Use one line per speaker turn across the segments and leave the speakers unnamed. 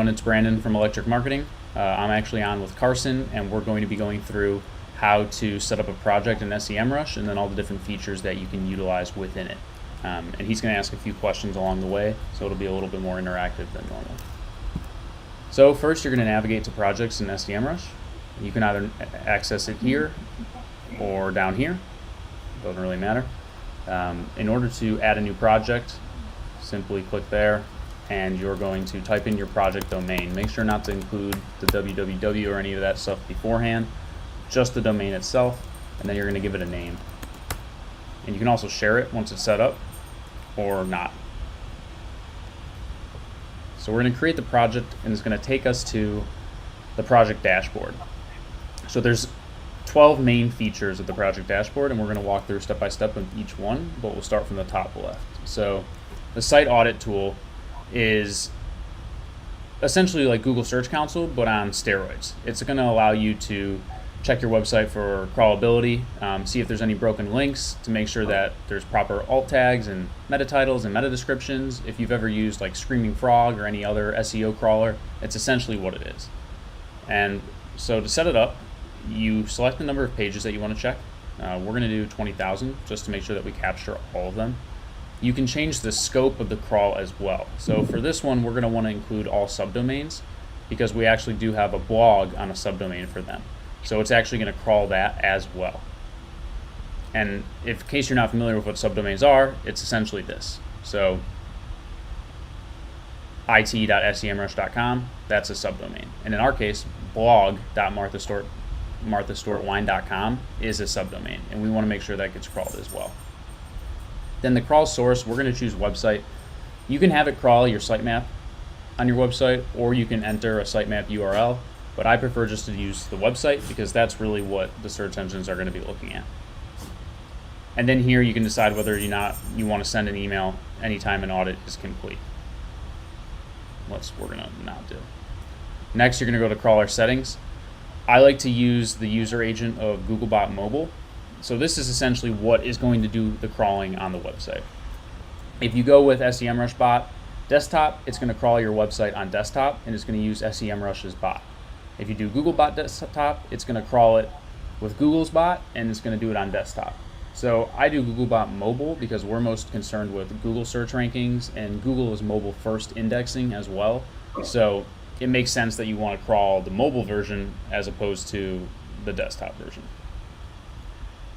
everyone, it's Brandon from Electric Marketing. I'm actually on with Carson, and we're going to be going through how to set up a project in SEMrush and then all the different features that you can utilize within it. And he's going to ask a few questions along the way, so it'll be a little bit more interactive than normal. So first, you're going to navigate to projects in SEMrush. You can either access it here or down here. Doesn't really matter. In order to add a new project, simply click there, and you're going to type in your project domain. Make sure not to include the www or any of that stuff beforehand, just the domain itself, and then you're going to give it a name. And you can also share it once it's set up, or not. So we're going to create the project, and it's going to take us to the project dashboard. So there's 12 main features of the project dashboard, and we're going to walk through step by step of each one, but we'll start from the top left. So the site audit tool is essentially like Google Search Console, but on steroids. It's going to allow you to check your website for crawlability, see if there's any broken links, to make sure that there's proper alt tags and meta titles and meta descriptions. If you've ever used like Screaming Frog or any other SEO crawler, it's essentially what it is. And so to set it up, you select the number of pages that you want to check. We're going to do 20,000 just to make sure that we capture all of them. You can change the scope of the crawl as well. So for this one, we're going to want to include all subdomains, because we actually do have a blog on a subdomain for them. So it's actually going to crawl that as well. And in case you're not familiar with what subdomains are, it's essentially this. So it.semrush.com, that's a subdomain. And in our case, blog.marthastewartwine.com is a subdomain, and we want to make sure that gets crawled as well. Then the crawl source, we're going to choose website. You can have it crawl your sitemap on your website, or you can enter a sitemap URL, but I prefer just to use the website because that's really what the search engines are going to be looking at. And then here you can decide whether or not you want to send an email anytime an audit is complete. We're going to not do. Next, you're going to go to crawler settings. I like to use the user agent of Googlebot Mobile. So this is essentially what is going to do the crawling on the website. If you go with SEMrush bot desktop, it's going to crawl your website on desktop, and it's going to use SEMrush's bot. If you do Googlebot desktop, it's going to crawl it with Google's bot, and it's going to do it on desktop. So I do Googlebot Mobile because we're most concerned with Google search rankings, and Google is mobile first indexing as well. So it makes sense that you want to crawl the mobile version as opposed to the desktop version.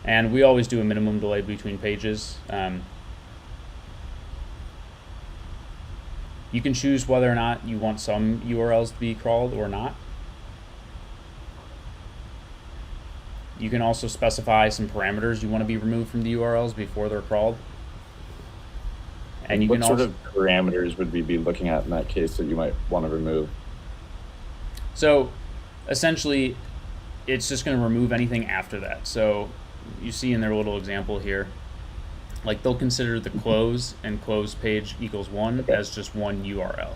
And we always do a minimum delay between pages. You can choose whether or not you want some URLs to be crawled or not. You can also specify some parameters you want to be removed from the URLs before they're crawled. And you
what sort of parameters would we be looking at in that case that you might want to remove?
So essentially, it's just going to remove anything after that. So you see in their little example here, like they'll consider the close and close page equals 1 as just one URL.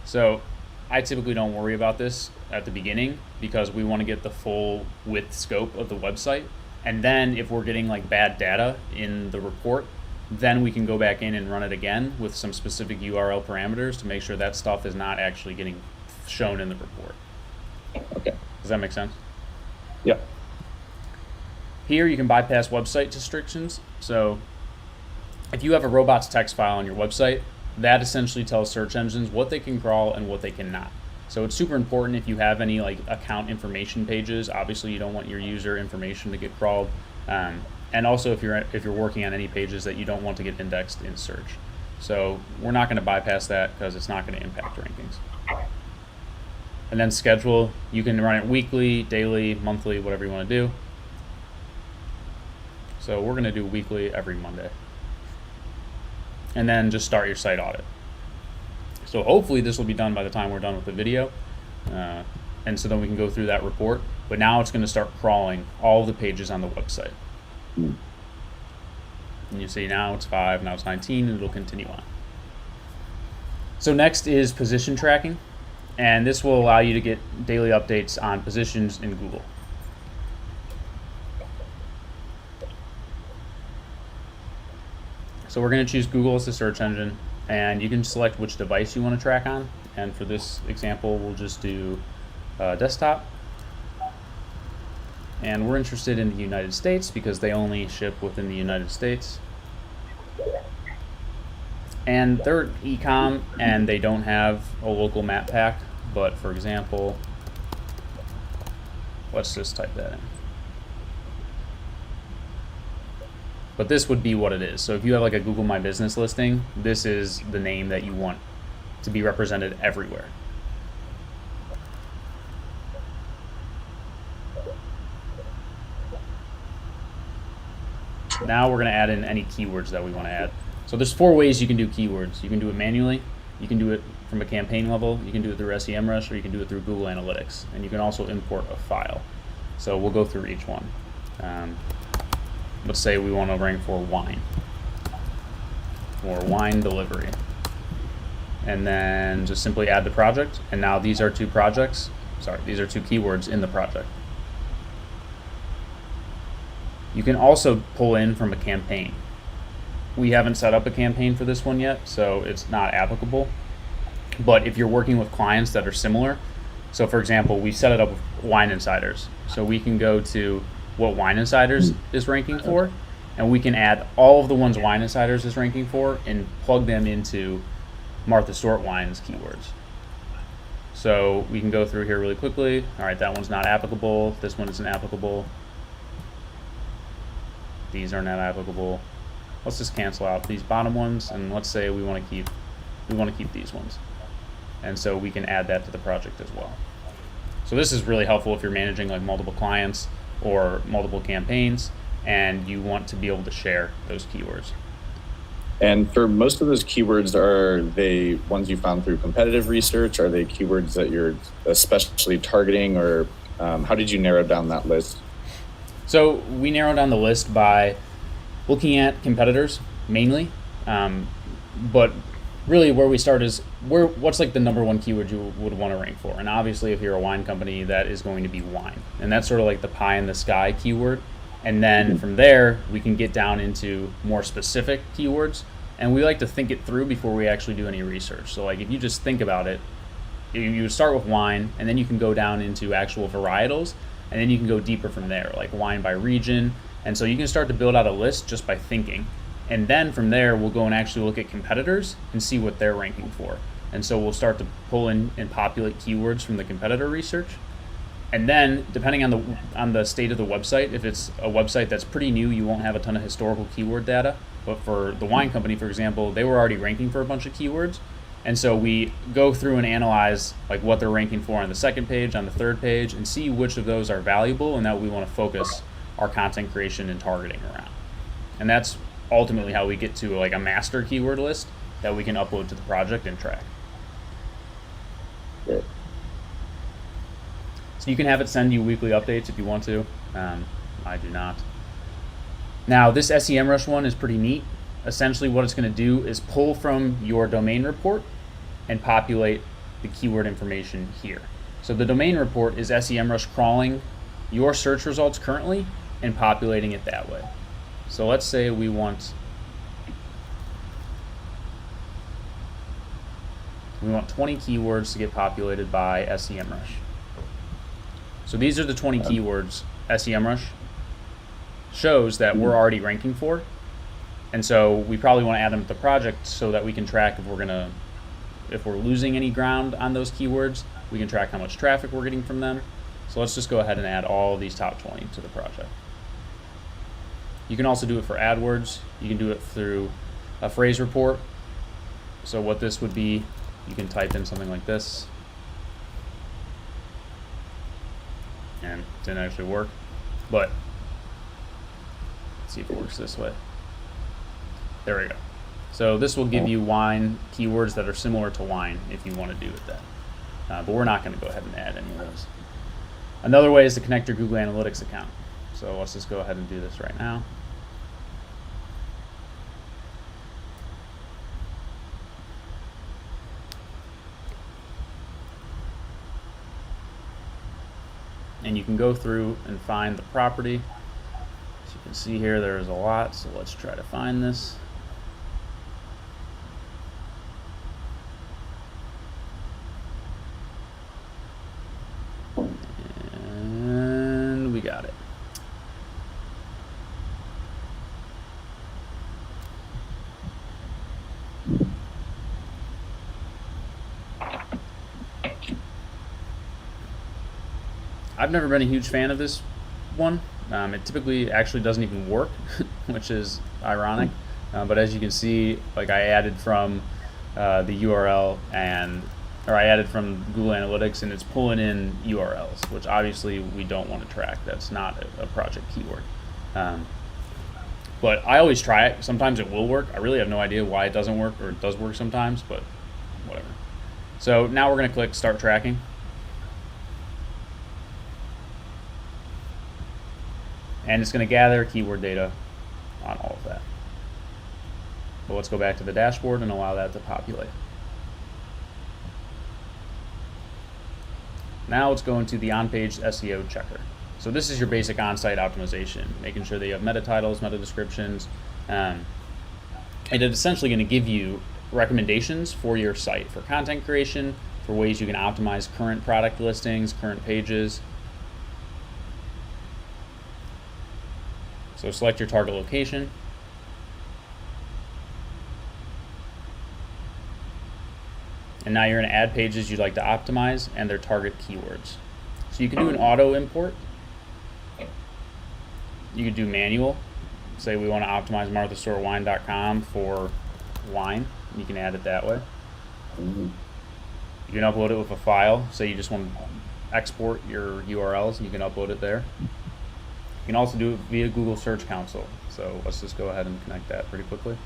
So I typically don't worry about this at the beginning because we want to get the full width scope of the website. And then if we're getting like bad data in the report, then we can go back in and run it again with some specific URL parameters to make sure that stuff is not actually getting shown in the report.
Okay.
Does that make sense?
Yeah.
Here you can bypass website restrictions. So if you have a robots text file on your website, that essentially tells search engines what they can crawl and what they cannot. So it's super important if you have any like account information pages. Obviously, you don't want your user information to get crawled, and also if you're working on any pages that you don't want to get indexed in search. So we're not going to bypass that because it's not going to impact rankings. And then schedule, you can run it weekly, daily, monthly, whatever you want to do. So we're going to do weekly every Monday. And then just start your site audit. So hopefully this will be done by the time we're done with the video. And so then we can go through that report. But now it's going to start crawling all the pages on the website. And you see now it's 5, now it's 19, and it'll continue on. So next is position tracking. And this will allow you to get daily updates on positions in Google. So we're going to choose Google as the search engine, and you can select which device you want to track on, And for this example, we'll just do desktop. And we're interested in the United States because they only ship within the United States. And they're e-com and they don't have a local map pack, but for example, let's just type that in. But this would be what it is. So if you have like a Google My Business listing, this is the name that you want to be represented everywhere. Now we're going to add in any keywords that we want to add. So there's 4 ways you can do keywords. You can do it manually, you can do it from a campaign level, you can do it through SEMrush, or you can do it through Google Analytics. And you can also import a file. So we'll go through each one. Let's say we want to rank for wine, or wine delivery. And then just simply add the project. And now these are 2 projects. Sorry, these are 2 keywords in the project. You can also pull in from a campaign. We haven't set up a campaign for this one yet, so it's not applicable. But if you're working with clients that are similar, so for example, we set it up with Wine Insiders. So we can go to what Wine Insiders is ranking for, and we can add all of the ones Wine Insiders is ranking for and plug them into Martha Stewart Wines keywords. So we can go through here really quickly. All right, that one's not applicable. This one isn't applicable. These are not applicable. Let's just cancel out these bottom ones, and let's say we want to keep these ones. And so we can add that to the project as well. So this is really helpful if you're managing like multiple clients or multiple campaigns and you want to be able to share those keywords.
And for most of those keywords, are they ones you found through competitive research? Are they keywords that you're especially targeting, or how did you narrow down that list?
So we narrowed down the list by looking at competitors mainly, but really where we start is what's like the number 1 keyword you would want to rank for. And obviously if you're a wine company, that is going to be wine, and that's sort of like the pie in the sky keyword. And then from there we can get down into more specific keywords, and we like to think it through before we actually do any research. So like if you just think about it, you start with wine, and then you can go down into actual varietals, and then you can go deeper from there, like wine by region. And so you can start to build out a list just by thinking. And then from there, we'll go and actually look at competitors and see what they're ranking for. And so we'll start to pull in and populate keywords from the competitor research. And then, depending on the state of the website, if it's a website that's pretty new, you won't have a ton of historical keyword data. But for the wine company, for example, they were already ranking for a bunch of keywords. And so we go through and analyze like what they're ranking for on the 2nd page, on the 3rd page, and see which of those are valuable and that we want to focus our content creation and targeting around. And that's ultimately how we get to like a master keyword list that we can upload to the project and track.
Great.
So you can have it send you weekly updates if you want to. I do not. Now this SEMrush one is pretty neat. Essentially what it's going to do is pull from your domain report and populate the keyword information here. So the domain report is SEMrush crawling your search results currently and populating it that way. So let's say we want 20 keywords to get populated by SEMrush. So these are the 20 keywords SEMrush shows that we're already ranking for. And so we probably want to add them to the project so that we can track if we're losing any ground on those keywords, we can track how much traffic we're getting from them. So let's just go ahead and add all of these top 20 to the project. You can also do it for AdWords. You can do it through a phrase report. So what this would be, you can type in something like this. And it didn't actually work, but let's see if it works this way. There we go. So this will give you wine keywords that are similar to wine if you want to do with that. But we're not going to go ahead and add any of those. Another way is to connect your Google Analytics account. So let's just go ahead and do this right now. And you can go through and find the property. As you can see here, there's a lot, so let's try to find this. I've never been a huge fan of this one. It typically actually doesn't even work, which is ironic. But as you can see, like I added from the URL or I added from Google Analytics, and it's pulling in URLs, which obviously we don't want to track. That's not a project keyword. But I always try it. Sometimes it will work. I really have no idea why it doesn't work, or it does work sometimes, but whatever. So now we're going to click Start Tracking. And it's going to gather keyword data on all of that. But let's go back to the dashboard and allow that to populate. Now let's go into the on-page SEO checker. So this is your basic on-site optimization, making sure that you have meta titles, meta descriptions, and it's essentially going to give you recommendations for your site, for content creation, for ways you can optimize current product listings, current pages. So select your target location. And now you're going to add pages you'd like to optimize and their target keywords. So you can do an auto import. You could do manual. Say we want to optimize marthastorewine.com for wine. You can add it that way. You can upload it with a file. Say you just want to export your URLs, you can upload it there. You can also do it via Google Search Console. So let's just go ahead and connect that pretty quickly.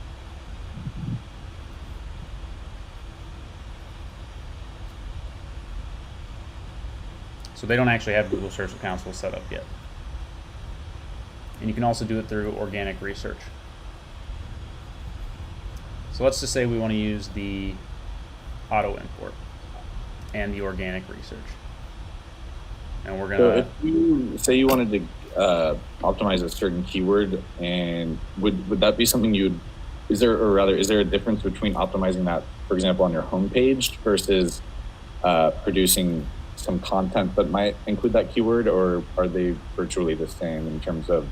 So they don't actually have Google Search Console set up yet. And you can also do it through organic research. So let's just say we want to use the auto import and the organic research. And we're
So
gonna.
if you say you wanted to optimize a certain keyword, and would that be something is there a difference between optimizing that, for example, on your homepage versus producing some content that might include that keyword, or are they virtually the same in terms of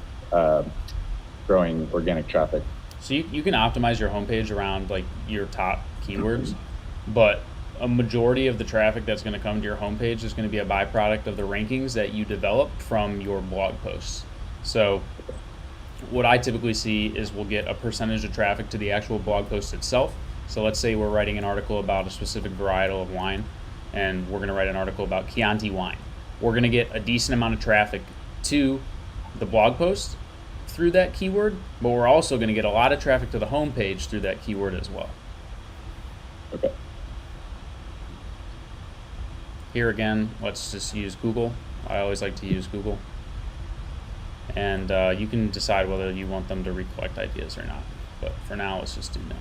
growing organic traffic?
So you can optimize your homepage around like your top keywords, but a majority of the traffic that's going to come to your homepage is going to be a byproduct of the rankings that you developed from your blog posts. So what I typically see is we'll get a percentage of traffic to the actual blog post itself. So let's say we're writing an article about a specific varietal of wine, and we're going to write an article about Chianti wine. We're going to get a decent amount of traffic to the blog post through that keyword, but we're also going to get a lot of traffic to the homepage through that keyword as well.
Okay.
Here again, let's just use Google. I always like to use Google. And you can decide whether you want them to recollect ideas or not. But for now, let's just do no.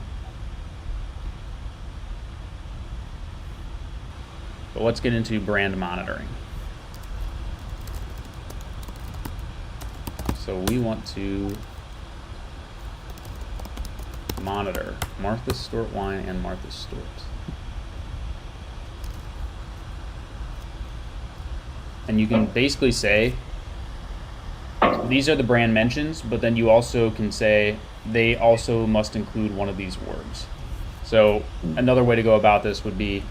But let's get into brand monitoring. So we want to monitor Martha Stewart Wine and Martha Stewart. And you can basically say, these are the brand mentions, but then you also can say, they also must include one of these words. So another way to go about this would be,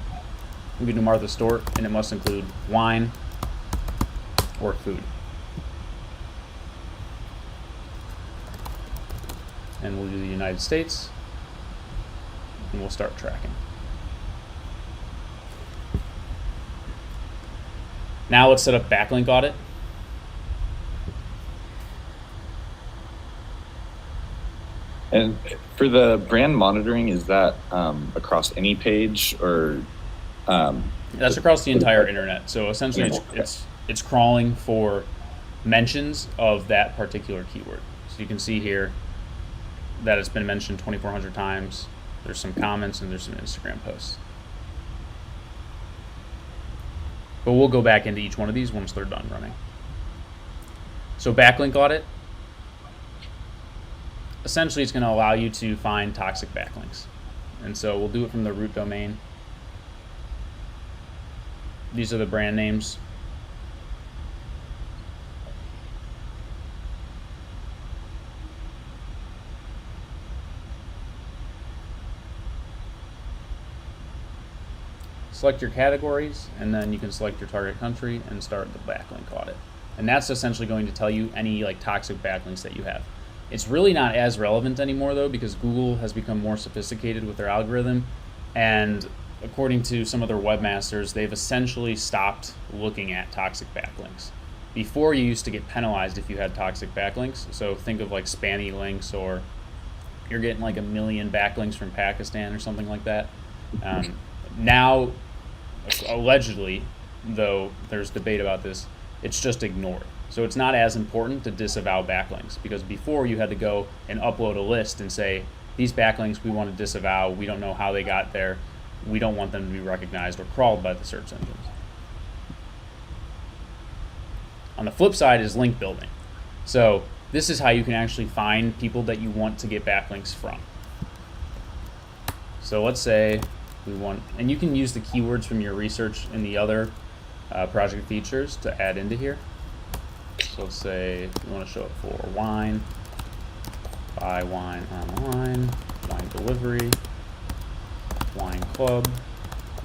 we can do Martha Stewart, and it must include wine or food. And we'll do the United States, and we'll start tracking. Now let's set up backlink audit.
And for the brand monitoring, is that across any page, or?
That's across the entire internet. So essentially, it's crawling for mentions of that particular keyword. So you can see here that it's been mentioned 2,400 times. There's some comments and there's some Instagram posts. But we'll go back into each one of these once they're done running. So backlink audit, essentially it's going to allow you to find toxic backlinks. And so we'll do it from the root domain. These are the brand names. select your categories, and then you can select your target country and start the backlink audit. And that's essentially going to tell you any like toxic backlinks that you have. It's really not as relevant anymore though, because Google has become more sophisticated with their algorithm, and according to some of their webmasters, they've essentially stopped looking at toxic backlinks. Before, you used to get penalized if you had toxic backlinks. So think of like spammy links, or you're getting like 1 million backlinks from Pakistan or something like that. Now, allegedly, though there's debate about this, it's just ignored. So it's not as important to disavow backlinks, because before you had to go and upload a list and say, these backlinks we want to disavow, we don't know how they got there, we don't want them to be recognized or crawled by the search engines. On the flip side is link building. So this is how you can actually find people that you want to get backlinks from. So let's say we want, and you can use the keywords from your research in the other project features to add into here. So let's say we want to show it for wine, buy wine online, wine delivery, wine club,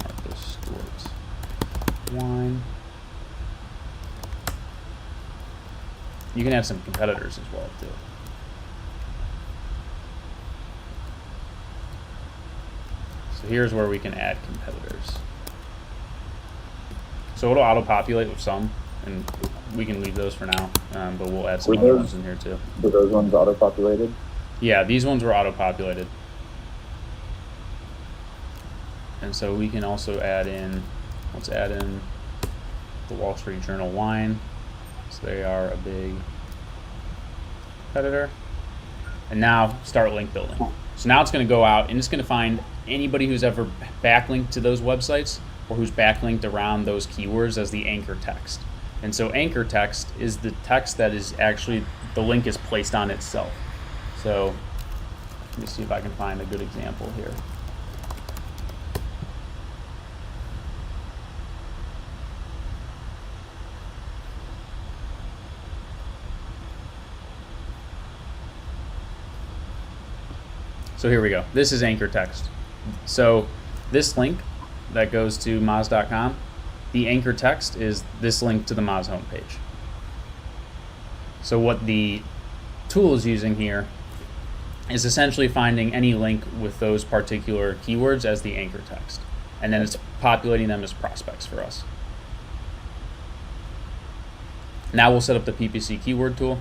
Martha Stewart wine. You can have some competitors as well too. So here's where we can add competitors. So it'll auto-populate with some, and we can leave those for now, but we'll add some other ones in here too.
Were those ones auto-populated?
Yeah, these ones were auto-populated. And so we can also add in, let's add in the Wall Street Journal wine. So they are a big competitor. And now start link building. So now it's going to go out and it's going to find anybody who's ever backlinked to those websites or who's backlinked around those keywords as the anchor text. And so anchor text is the text that is actually, the link is placed on itself. So let me see if I can find a good example here. So here we go. This is anchor text. So this link that goes to Moz.com, the anchor text is this link to the Moz homepage. So what the tool is using here is essentially finding any link with those particular keywords as the anchor text. And then it's populating them as prospects for us. Now we'll set up the PPC keyword tool.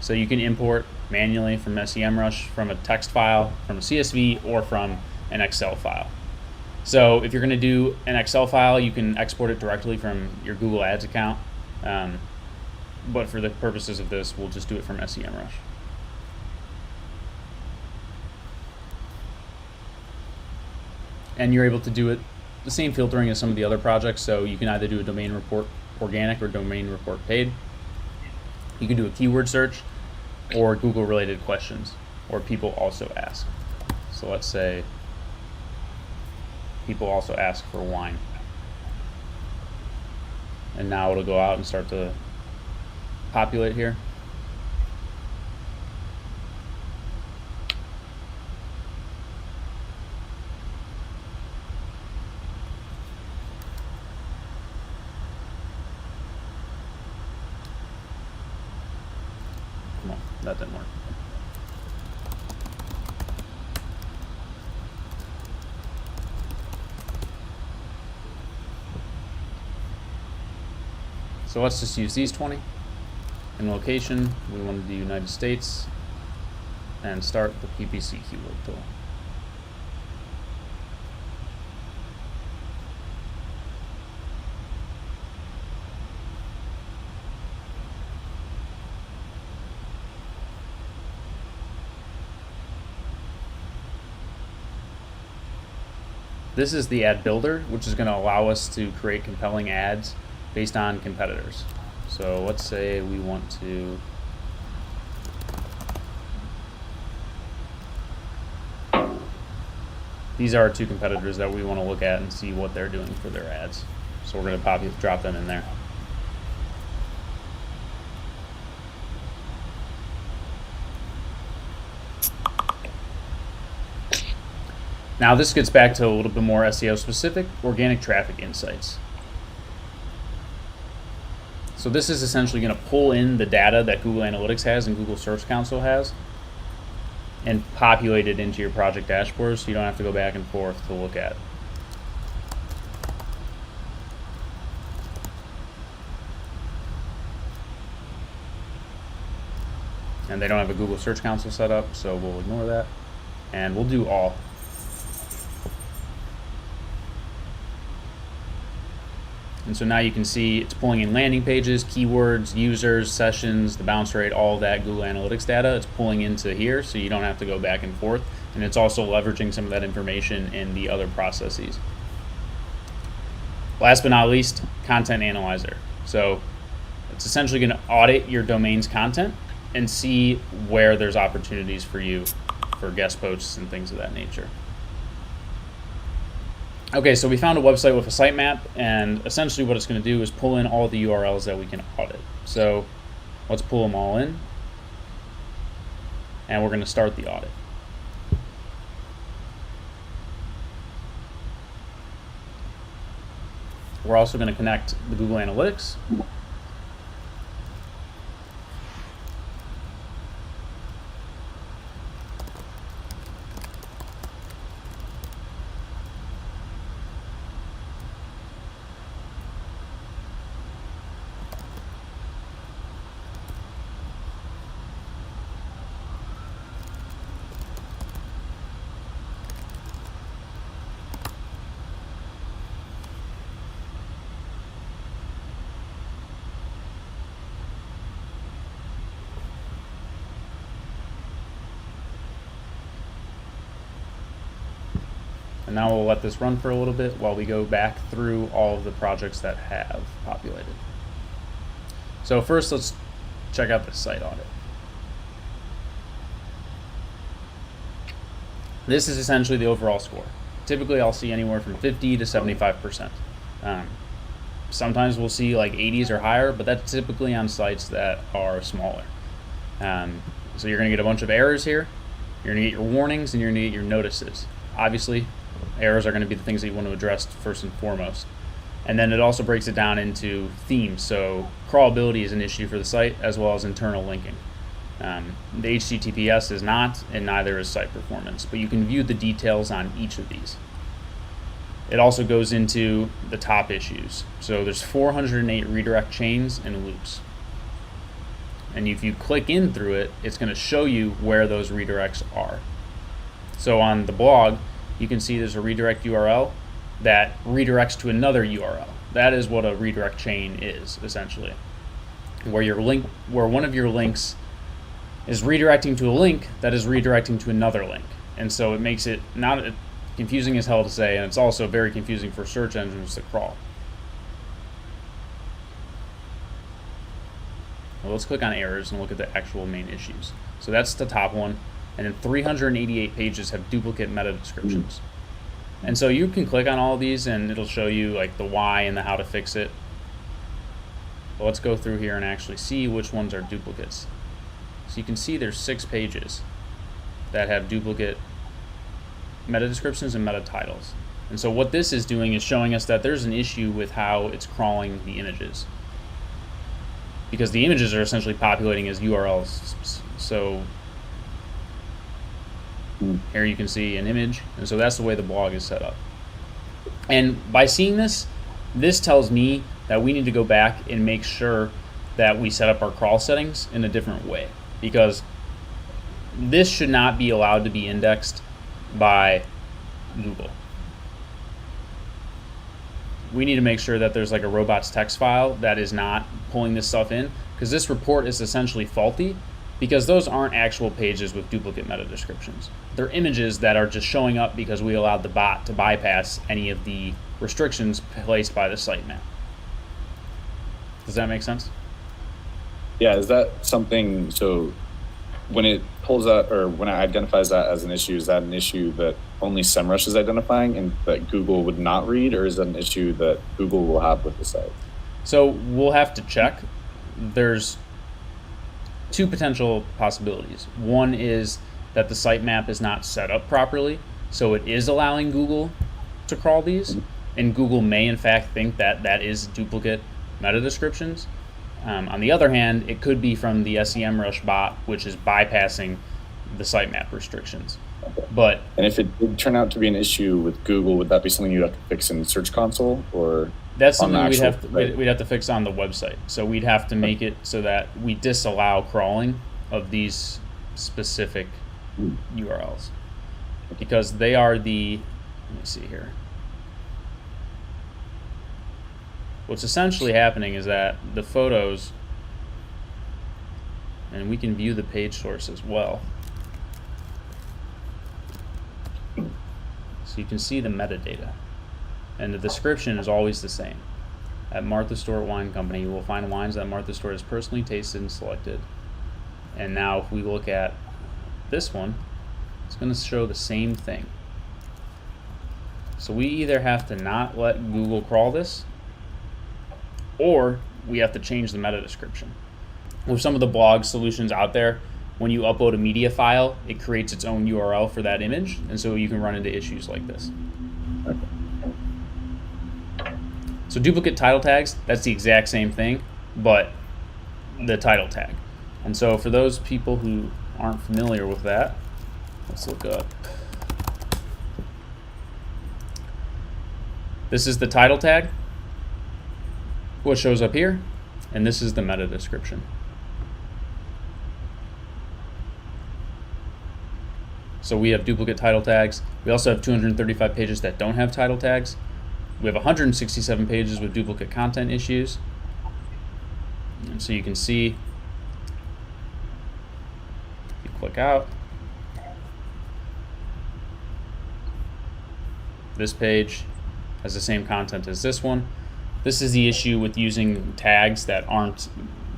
So you can import manually from SEMrush, from a text file, from a CSV, or from an Excel file. So if you're going to do an Excel file, you can export it directly from your Google Ads account. But for the purposes of this, we'll just do it from SEMrush. And you're able to do it the same filtering as some of the other projects. So you can either do a domain report organic or domain report paid. You can do a keyword search or Google related questions, or people also ask. So let's say people also ask for wine. And now it'll go out and start to populate here. Come on, that didn't work. So let's just use these 20. In location, we want to do United States and start the PPC keyword tool. This is the ad builder, which is going to allow us to create compelling ads based on competitors. So let's say we want to these are our two competitors that we want to look at and see what they're doing for their ads. So we're going to drop them in there. Now this gets back to a little bit more SEO specific, organic traffic insights. So this is essentially going to pull in the data that Google Analytics has and Google Search Console has and populate it into your project dashboard so you don't have to go back and forth to look at it. And they don't have a Google Search Console set up, so we'll ignore that. And we'll do all. And so now you can see it's pulling in landing pages, keywords, users, sessions, the bounce rate, all of that Google Analytics data. It's pulling into here so you don't have to go back and forth. And it's also leveraging some of that information in the other processes. Last but not least, Content Analyzer. So it's essentially going to audit your domain's content and see where there's opportunities for you for guest posts and things of that nature. Okay, so we found a website with a sitemap, and essentially what it's going to do is pull in all the URLs that we can audit. So let's pull them all in, and we're going to start the audit. We're also going to connect the Google Analytics. And now we'll let this run for a little bit while we go back through all of the projects that have populated. So first, let's check out the site audit. This is essentially the overall score. Typically, I'll see anywhere from 50 to 75%. Sometimes we'll see like 80s or higher, but that's typically on sites that are smaller. So you're going to get a bunch of errors here. You're going to get your warnings and you're going to get your notices. Obviously, errors are going to be the things that you want to address first and foremost. And then it also breaks it down into themes. So crawlability is an issue for the site as well as internal linking. The HTTPS is not, and neither is site performance, but you can view the details on each of these. It also goes into the top issues. So there's 408 redirect chains and loops. And if you click in through it, it's going to show you where those redirects are. So on the blog, you can see there's a redirect URL that redirects to another URL. That is what a redirect chain is, essentially. Where one of your links is redirecting to a link that is redirecting to another link. And so it makes it not confusing as hell to say, and it's also very confusing for search engines to crawl. Well, let's click on errors and look at the actual main issues. So that's the top one. And then 388 pages have duplicate meta descriptions. And so you can click on all of these and it'll show you like the why and the how to fix it. But let's go through here and actually see which ones are duplicates. So you can see there's 6 pages that have duplicate meta descriptions and meta titles. And so what this is doing is showing us that there's an issue with how it's crawling the images. Because the images are essentially populating as URLs. So here you can see an image, and so that's the way the blog is set up. And by seeing this, this tells me that we need to go back and make sure that we set up our crawl settings in a different way, because this should not be allowed to be indexed by Google. We need to make sure that there's like a robots text file that is not pulling this stuff in, because this report is essentially faulty because those aren't actual pages with duplicate meta descriptions. They're images that are just showing up because we allowed the bot to bypass any of the restrictions placed by the sitemap. Does that make sense?
Yeah, is that something, so when it pulls that, or when it identifies that as an issue, is that an issue that only SEMrush is identifying and that Google would not read, or is that an issue that Google will have with the site?
So we'll have to check. There's 2 potential possibilities. One is that the sitemap is not set up properly, So it is allowing Google to crawl these, and Google may in fact think that that is duplicate meta descriptions. On the other hand, it could be from the SEMrush bot, which is bypassing the sitemap restrictions. But
And if it did turn out to be an issue with Google, would that be something you'd have to fix in Search Console, or
that's
on the
something
actual
we'd have to fix on the website. So we'd have to make it so that we disallow crawling of these specific URLs, because they are the, let me see here. What's essentially happening is that the photos, and we can view the page source as well. So you can see the metadata, and the description is always the same. At Martha Stewart Wine Company, you will find wines that Martha Stewart has personally tasted and selected. And now if we look at this one, it's going to show the same thing. So we either have to not let Google crawl this, or we have to change the meta description. With some of the blog solutions out there, when you upload a media file, it creates its own URL for that image, and so you can run into issues like this. So duplicate title tags, that's the exact same thing, but the title tag. And so for those people who aren't familiar with that, let's look up. This is the title tag, what shows up here, and this is the meta description. So we have duplicate title tags. We also have 235 pages that don't have title tags. We have 167 pages with duplicate content issues. And so you can see, if you click out, this page has the same content as this one. This is the issue with using tags that aren't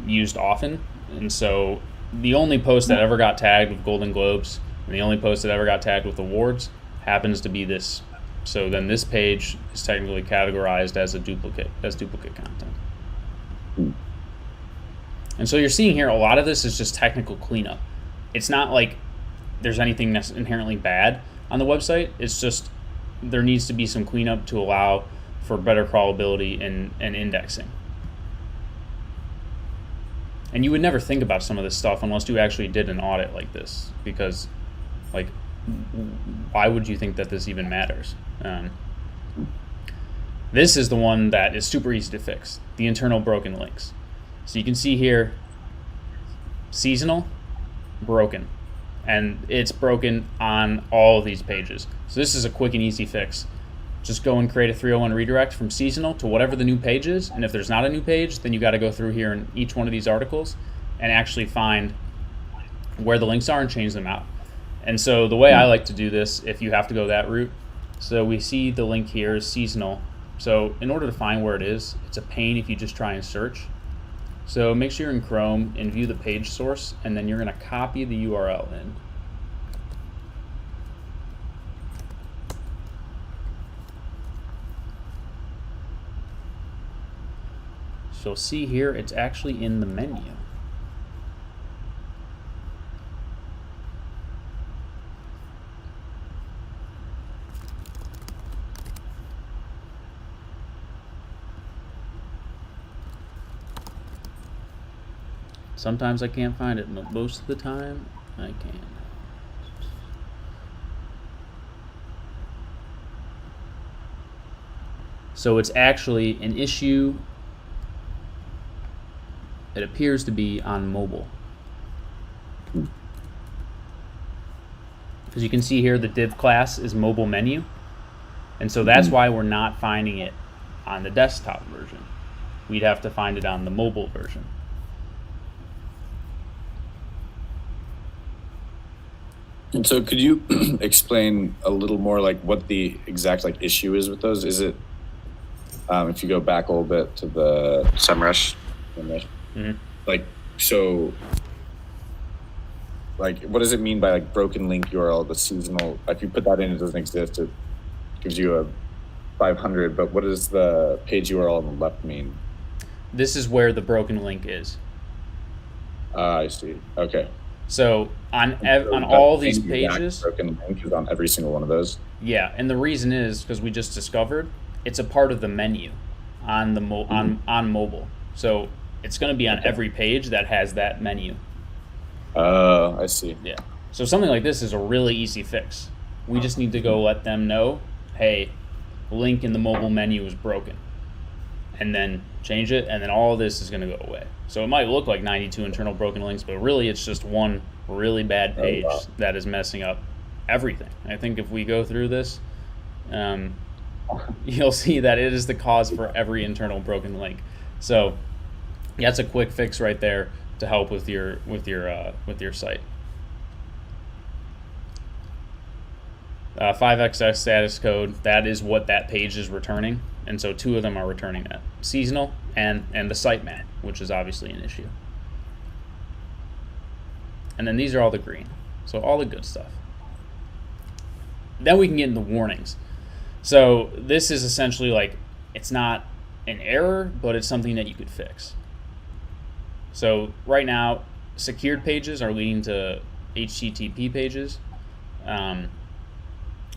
used often. And so the only post that ever got tagged with Golden Globes and the only post that ever got tagged with awards happens to be this. So then this page is technically categorized as a duplicate, as duplicate content. And so you're seeing here, a lot of this is just technical cleanup. It's not like there's anything that's inherently bad on the website. It's just there needs to be some cleanup to allow for better crawlability and indexing. And you would never think about some of this stuff unless you actually did an audit like this, because like, why would you think that this even matters? This is the one that is super easy to fix, the internal broken links. So you can see here, seasonal, broken. And it's broken on all of these pages. So this is a quick and easy fix. Just go and create a 301 redirect from seasonal to whatever the new page is. And if there's not a new page, then you got to go through here in each one of these articles and actually find where the links are and change them out. And so the way I like to do this, if you have to go that route, so we see the link here is seasonal. So in order to find where it is, it's a pain if you just try and search. So make sure you're in Chrome and view the page source, and then you're going to copy the URL in. So see here, it's actually in the menu. Sometimes I can't find it, but most of the time I can. So it's actually an issue, it appears to be on mobile. As you can see here, the div class is mobile menu. And so that's why we're not finding it on the desktop version. We'd have to find it on the mobile version.
And so could you explain a little more like what the exact like issue is with those? Is it, if you go back a little bit to the SEMrush, like, so like, what does it mean by like broken link URL, the seasonal, if you put that in, it doesn't exist, it gives you a 500, but what does the page URL on the left mean?
This is where the broken link is.
I see, okay.
So on
So that
all these
same exact
pages,
broken link is on every single one of those.
yeah, and the reason is because we just discovered it's a part of the menu on the on mobile. So it's going to be on
Okay.
every page that has that menu.
Oh, I see.
Yeah. So something like this is a really easy fix. We just need to go let them know, hey, link in the mobile menu is broken, and then change it, and then all of this is going to go away. So it might look like 92 internal broken links, but really it's just one really bad page
wow.
that is messing up everything. I think if we go through this, you'll see that it is the cause for every internal broken link. So that's a quick fix right there to help with your site. 5xx status code, that is what that page is returning, and so two of them are returning that: seasonal and the sitemap, which is obviously an issue. And then these are all the green, so all the good stuff. Then we can get into warnings. So this is essentially like, it's not an error, but it's something that you could fix. So right now, secured pages are leading to HTTP pages.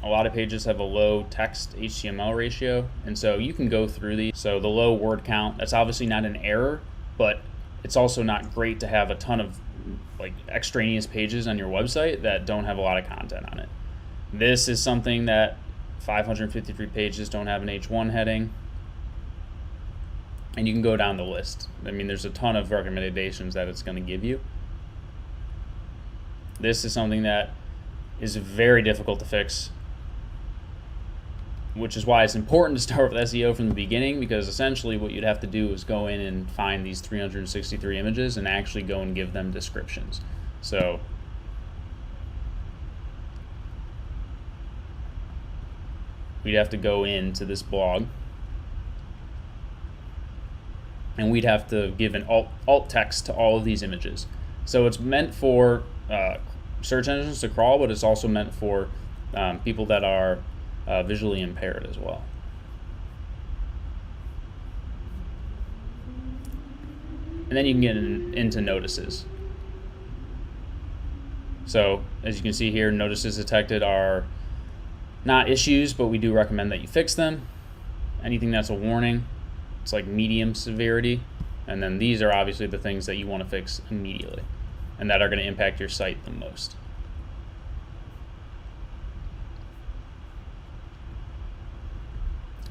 A lot of pages have a low text HTML ratio, and so you can go through these. So the low word count, that's obviously not an error, but it's also not great to have a ton of like extraneous pages on your website that don't have a lot of content on it. This is something that 553 pages don't have an H1 heading, and you can go down the list. I mean, there's a ton of recommendations that it's going to give you. This is something that is very difficult to fix, which is why it's important to start with SEO from the beginning, because essentially what you'd have to do is go in and find these 363 images and actually go and give them descriptions. So we'd have to go into this blog and we'd have to give an alt text to all of these images. So it's meant for search engines to crawl, but it's also meant for people that are visually impaired as well. And then you can get into notices. So as you can see here, notices detected are not issues, but we do recommend that you fix them. Anything that's a warning, it's like medium severity. And then these are obviously the things that you want to fix immediately and that are going to impact your site the most.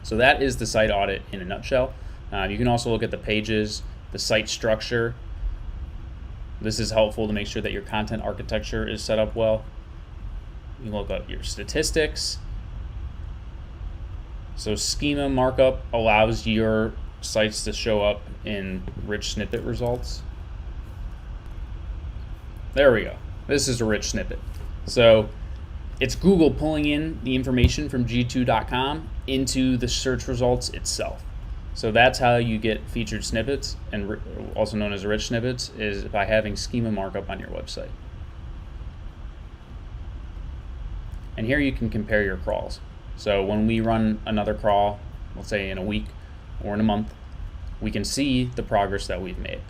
So that is the site audit in a nutshell. You can also look at the pages, the site structure. This is helpful to make sure that your content architecture is set up well. You can look at your statistics. So schema markup allows your sites to show up in rich snippet results. There we go. This is a rich snippet. So it's Google pulling in the information from g2.com into the search results itself. So that's how you get featured snippets, and also known as rich snippets, is by having schema markup on your website. And here you can compare your crawls. So when we run another crawl, let's say in a week or in a month, we can see the progress that we've made,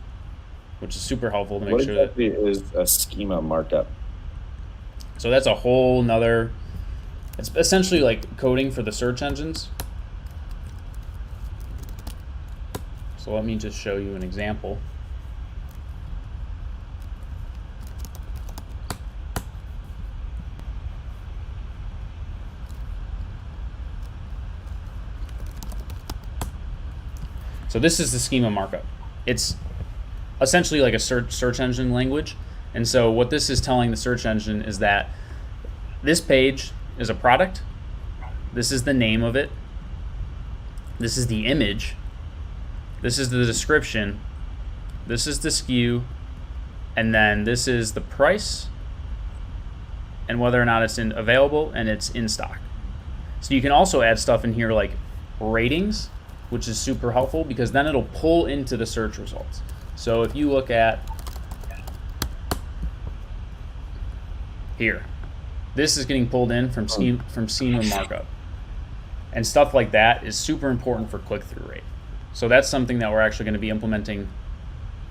which is super helpful to make
What
sure
exactly is a schema markup?
So that's a whole nother, it's essentially like coding for the search engines. So let me just show you an example. So this is the schema markup. It's essentially like a search engine language. And so what this is telling the search engine is that this page is a product. This is the name of it. This is the image. This is the description. This is the SKU. And then this is the price and whether or not it's available and it's in stock. So you can also add stuff in here like ratings, which is super helpful because then it'll pull into the search results. So if you look at here, this is getting pulled in from schema markup. And stuff like that is super important for click-through rate. So that's something that we're actually going to be implementing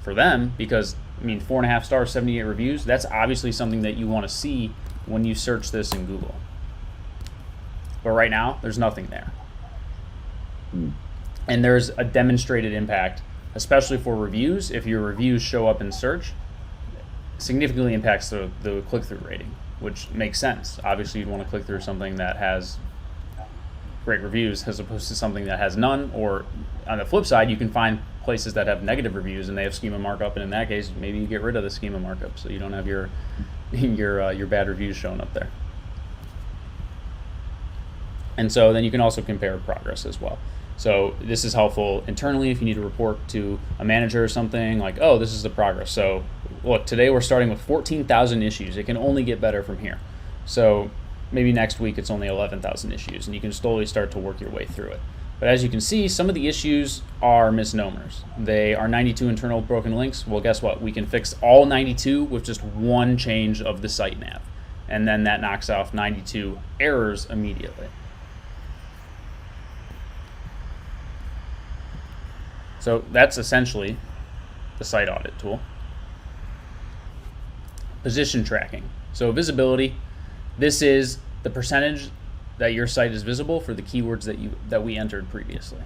for them, because I mean, 4.5 stars, 78 reviews. That's obviously something that you want to see when you search this in Google. But right now, there's nothing there. And there's a demonstrated impact, especially for reviews. If your reviews show up in search, significantly impacts the click-through rating, which makes sense. Obviously, you'd want to click through something that has great reviews as opposed to something that has none. Or on the flip side, you can find places that have negative reviews and they have schema markup, and in that case, maybe you get rid of the schema markup so you don't have your bad reviews showing up there. And so then you can also compare progress as well. So this is helpful internally if you need to report to a manager or something like, oh, this is the progress. So look, today we're starting with 14,000 issues. It can only get better from here. So maybe next week it's only 11,000 issues, and you can slowly start to work your way through it. But as you can see, some of the issues are misnomers. They are 92 internal broken links. Well, guess what? We can fix all 92 with just one change of the site nav. And then that knocks off 92 errors immediately. So that's essentially the site audit tool. Position tracking. So visibility, this is the percentage that your site is visible for the keywords that we entered previously.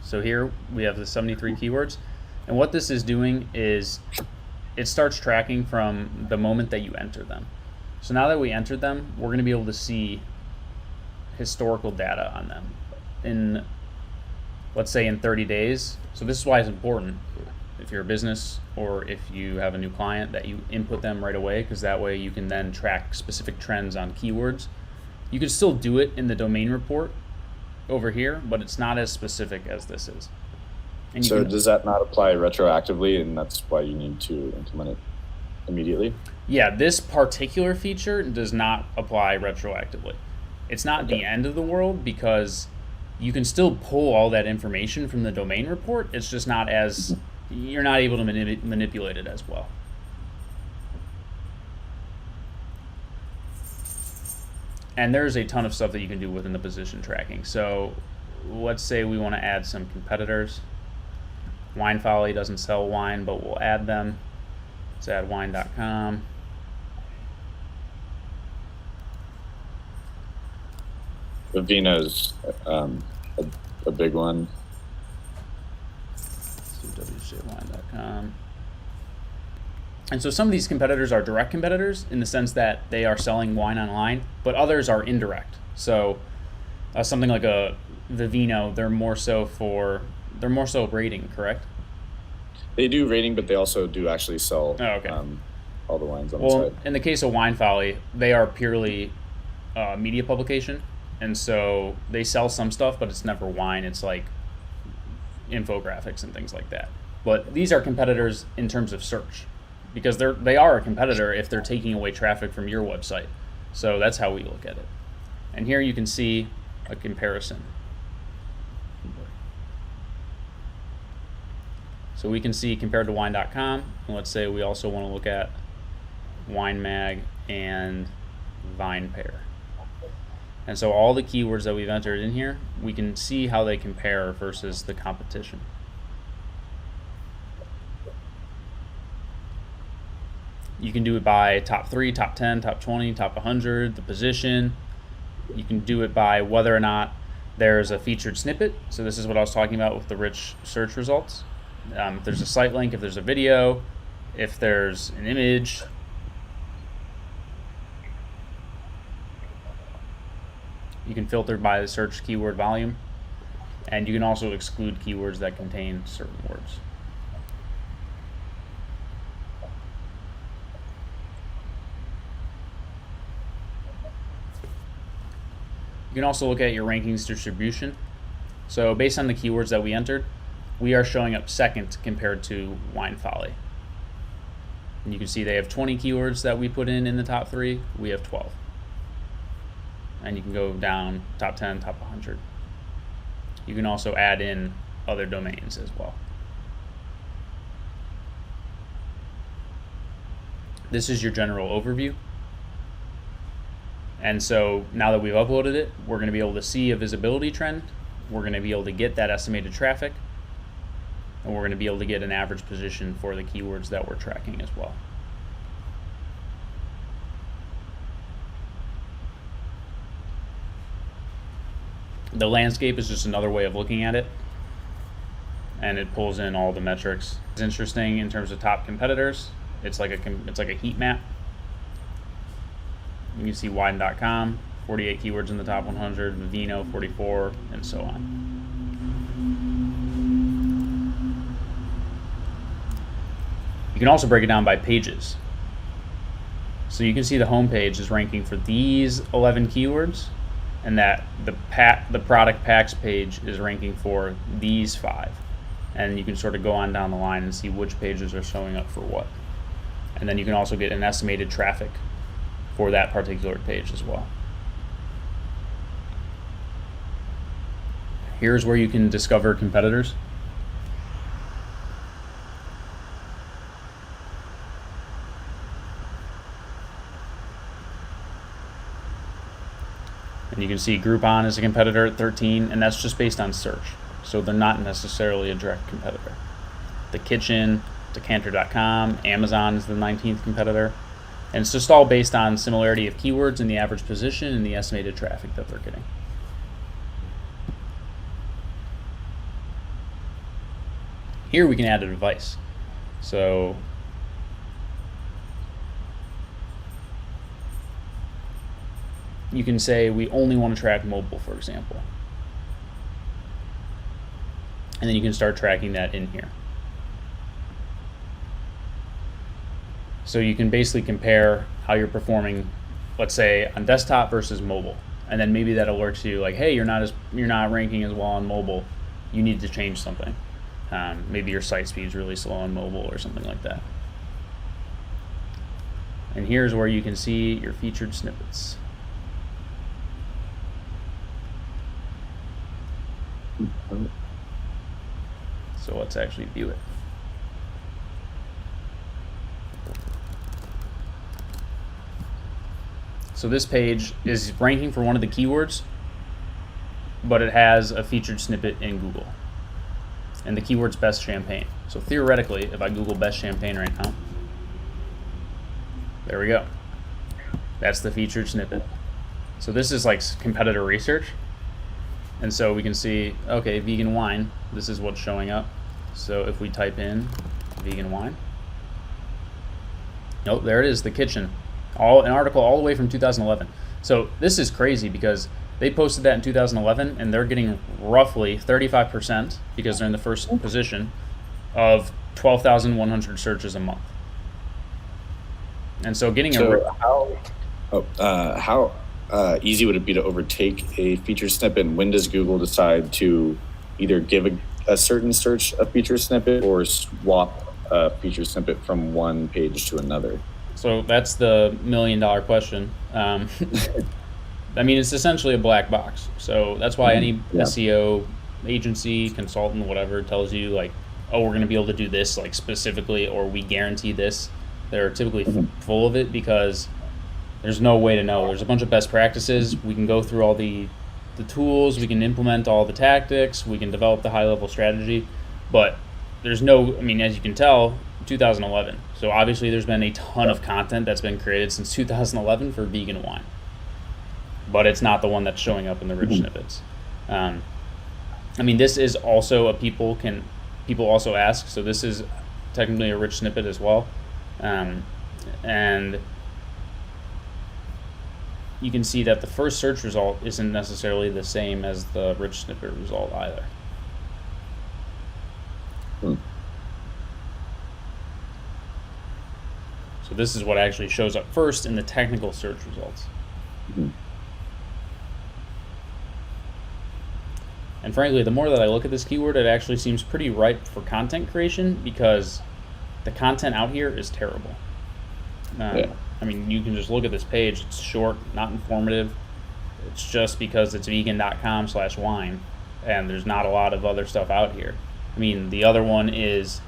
So here we have the 73 keywords, and what this is doing is it starts tracking from the moment that you enter them. So now that we entered them, we're going to be able to see historical data on them in, let's say, in 30 days. So this is why it's important if you're a business or if you have a new client that you input them right away, because that way you can then track specific trends on keywords. You can still do it in the domain report over here, but it's not as specific as this is. And
so does that not apply retroactively, and that's why you need to implement it immediately?
Yeah, this particular feature does not apply retroactively. It's not the end of the world because you can still pull all that information from the domain report. It's just not as, you're not able to manipulate it as well. And there's a ton of stuff that you can do within the position tracking. So let's say we want to add some competitors. Wine Folly doesn't sell wine, but we'll add them. Let's add wine.com.
Vino's a big one.
Let's do wjwine.com. And so some of these competitors are direct competitors in the sense that they are selling wine online, but others are indirect. So something like a Vivino, they're more so rating, correct?
They do rating, but they also do actually sell all the wines on the site.
In the case of Wine Folly, they are purely media publication. And so they sell some stuff, but it's never wine. It's like infographics and things like that. But these are competitors in terms of search, because they are a competitor if they're taking away traffic from your website. So that's how we look at it. And here you can see a comparison. So we can see compared to wine.com, and let's say we also want to look at Wine Mag and VinePair. And so all the keywords that we've entered in here, we can see how they compare versus the competition. You can do it by top 3, top 10, top 20, top 100, the position. You can do it by whether or not there's a featured snippet. So this is what I was talking about with the rich search results. If there's a site link, if there's a video, if there's an image. You can filter by the search keyword volume, and you can also exclude keywords that contain certain words. You can also look at your rankings distribution. So based on the keywords that we entered, we are showing up second compared to Wine Folly. And you can see they have 20 keywords that we put in the top 3. We have 12. And you can go down top 10, top 100. You can also add in other domains as well. This is your general overview. And so now that we've uploaded it, we're going to be able to see a visibility trend. we're going to be able to get that estimated traffic, and we're going to be able to get an average position for the keywords that we're tracking as well. The landscape is just another way of looking at it, and it pulls in all the metrics. It's interesting in terms of top competitors. It's like a heat map. You can see widen.com, 48 keywords in the top 100, Vino 44, and so on. You can also break it down by pages. So you can see the home page is ranking for these 11 keywords, and that the product packs page is ranking for these 5. And you can sort of go on down the line and see which pages are showing up for what. And then you can also get an estimated traffic for that particular page as well. Here's where you can discover competitors. And you can see Groupon is a competitor at 13, and that's just based on search. So they're not necessarily a direct competitor. The Kitchen, Decanter.com, Amazon is the 19th competitor. And it's just all based on similarity of keywords and the average position and the estimated traffic that they're getting. Here we can add a device. So you can say we only want to track mobile, for example. And then you can start tracking that in here. So you can basically compare how you're performing, let's say, on desktop versus mobile. And then maybe that alerts you like, hey, you're not ranking as well on mobile. You need to change something. Maybe your site speed's really slow on mobile or something like that. And here's where you can see your featured snippets. So let's actually view it. So this page is ranking for one of the keywords, but it has a featured snippet in Google. And the keyword's best champagne. So theoretically, if I Google best champagne right now, there we go. That's the featured snippet. So this is like competitor research. And so we can see, okay, vegan wine, this is what's showing up. So if we type in vegan wine, nope, there it is, the kitchen. An article all the way from 2011. So this is crazy because they posted that in 2011 and they're getting roughly 35% because they're in the first position of 12,100 searches a month. And so getting
how easy would it be to overtake a feature snippet? And when does Google decide to either give a certain search a feature snippet or swap a feature snippet from one page to another?
So that's the $1 million question. I mean, it's essentially a black box. So that's why any SEO agency, consultant, whatever, tells you like, oh, we're going to be able to do this like specifically, or we guarantee this. They're typically full of it because there's no way to know. There's a bunch of best practices. We can go through all the tools. We can implement all the tactics. We can develop the high-level strategy. But there's no, I mean, as you can tell, 2011. So obviously there's been a ton of content that's been created since 2011 for vegan wine. But it's not the one that's showing up in the rich snippets. I mean, this is also people also ask, so this is technically a rich snippet as well. And you can see that the first search result isn't necessarily the same as the rich snippet result either. So this is what actually shows up first in the technical search results. And frankly, the more that I look at this keyword, it actually seems pretty ripe for content creation because the content out here is terrible. I mean, you can just look at this page. It's short, not informative. It's just because it's vegan.com/wine, and there's not a lot of other stuff out here. I mean, the other one is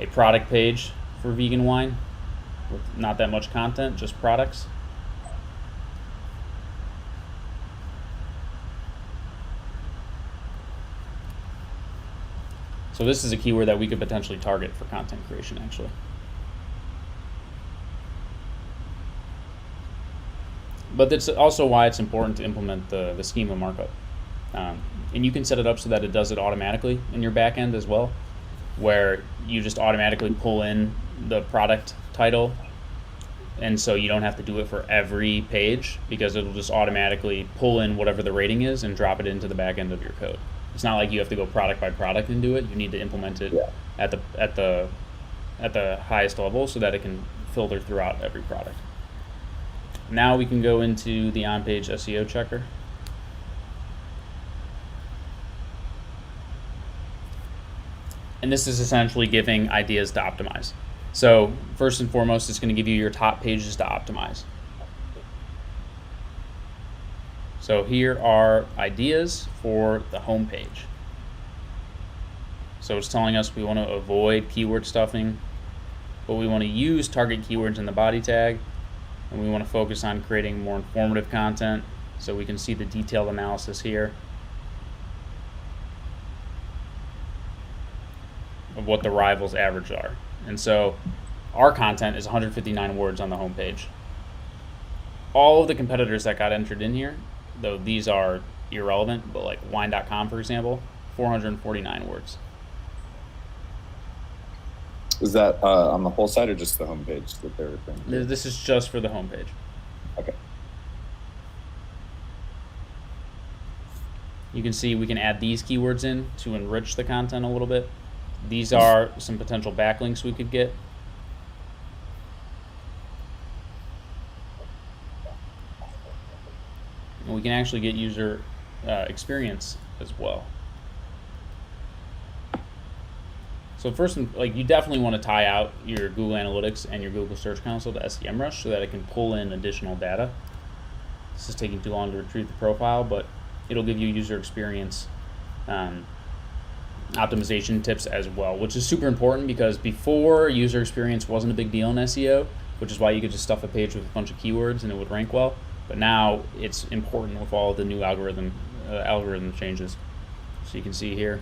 a product page for vegan wine with not that much content, just products. So this is a keyword that we could potentially target for content creation, actually. But that's also why it's important to implement the schema markup. And you can set it up so that it does it automatically in your backend as well, where you just automatically pull in the product title, and so you don't have to do it for every page, because it'll just automatically pull in whatever the rating is and drop it into the back end of your code. It's not like you have to go product by product and do it. You need to implement it at the highest level so that it can filter throughout every product. Now we can go into the on-page SEO checker. And this is essentially giving ideas to optimize. So first and foremost, it's going to give you your top pages to optimize. So here are ideas for the home page. So it's telling us we want to avoid keyword stuffing, but we want to use target keywords in the body tag, and we want to focus on creating more informative content. So we can see the detailed analysis here of what the rivals' average are. And so our content is 159 words on the homepage. All of the competitors that got entered in here, though these are irrelevant, but like wine.com, for example, 449 words.
Is that on the whole site or just the homepage that they're referring to?
This is just for the homepage.
Okay.
You can see we can add these keywords in to enrich the content a little bit. These are some potential backlinks we could get. And we can actually get user experience as well. So first, you definitely want to tie out your Google Analytics and your Google Search Console to SEMrush so that it can pull in additional data. This is taking too long to retrieve the profile, but it'll give you user experience optimization tips as well, which is super important, because before, user experience wasn't a big deal in SEO, which is why you could just stuff a page with a bunch of keywords and it would rank well. But now it's important with all the new algorithm changes. So you can see here,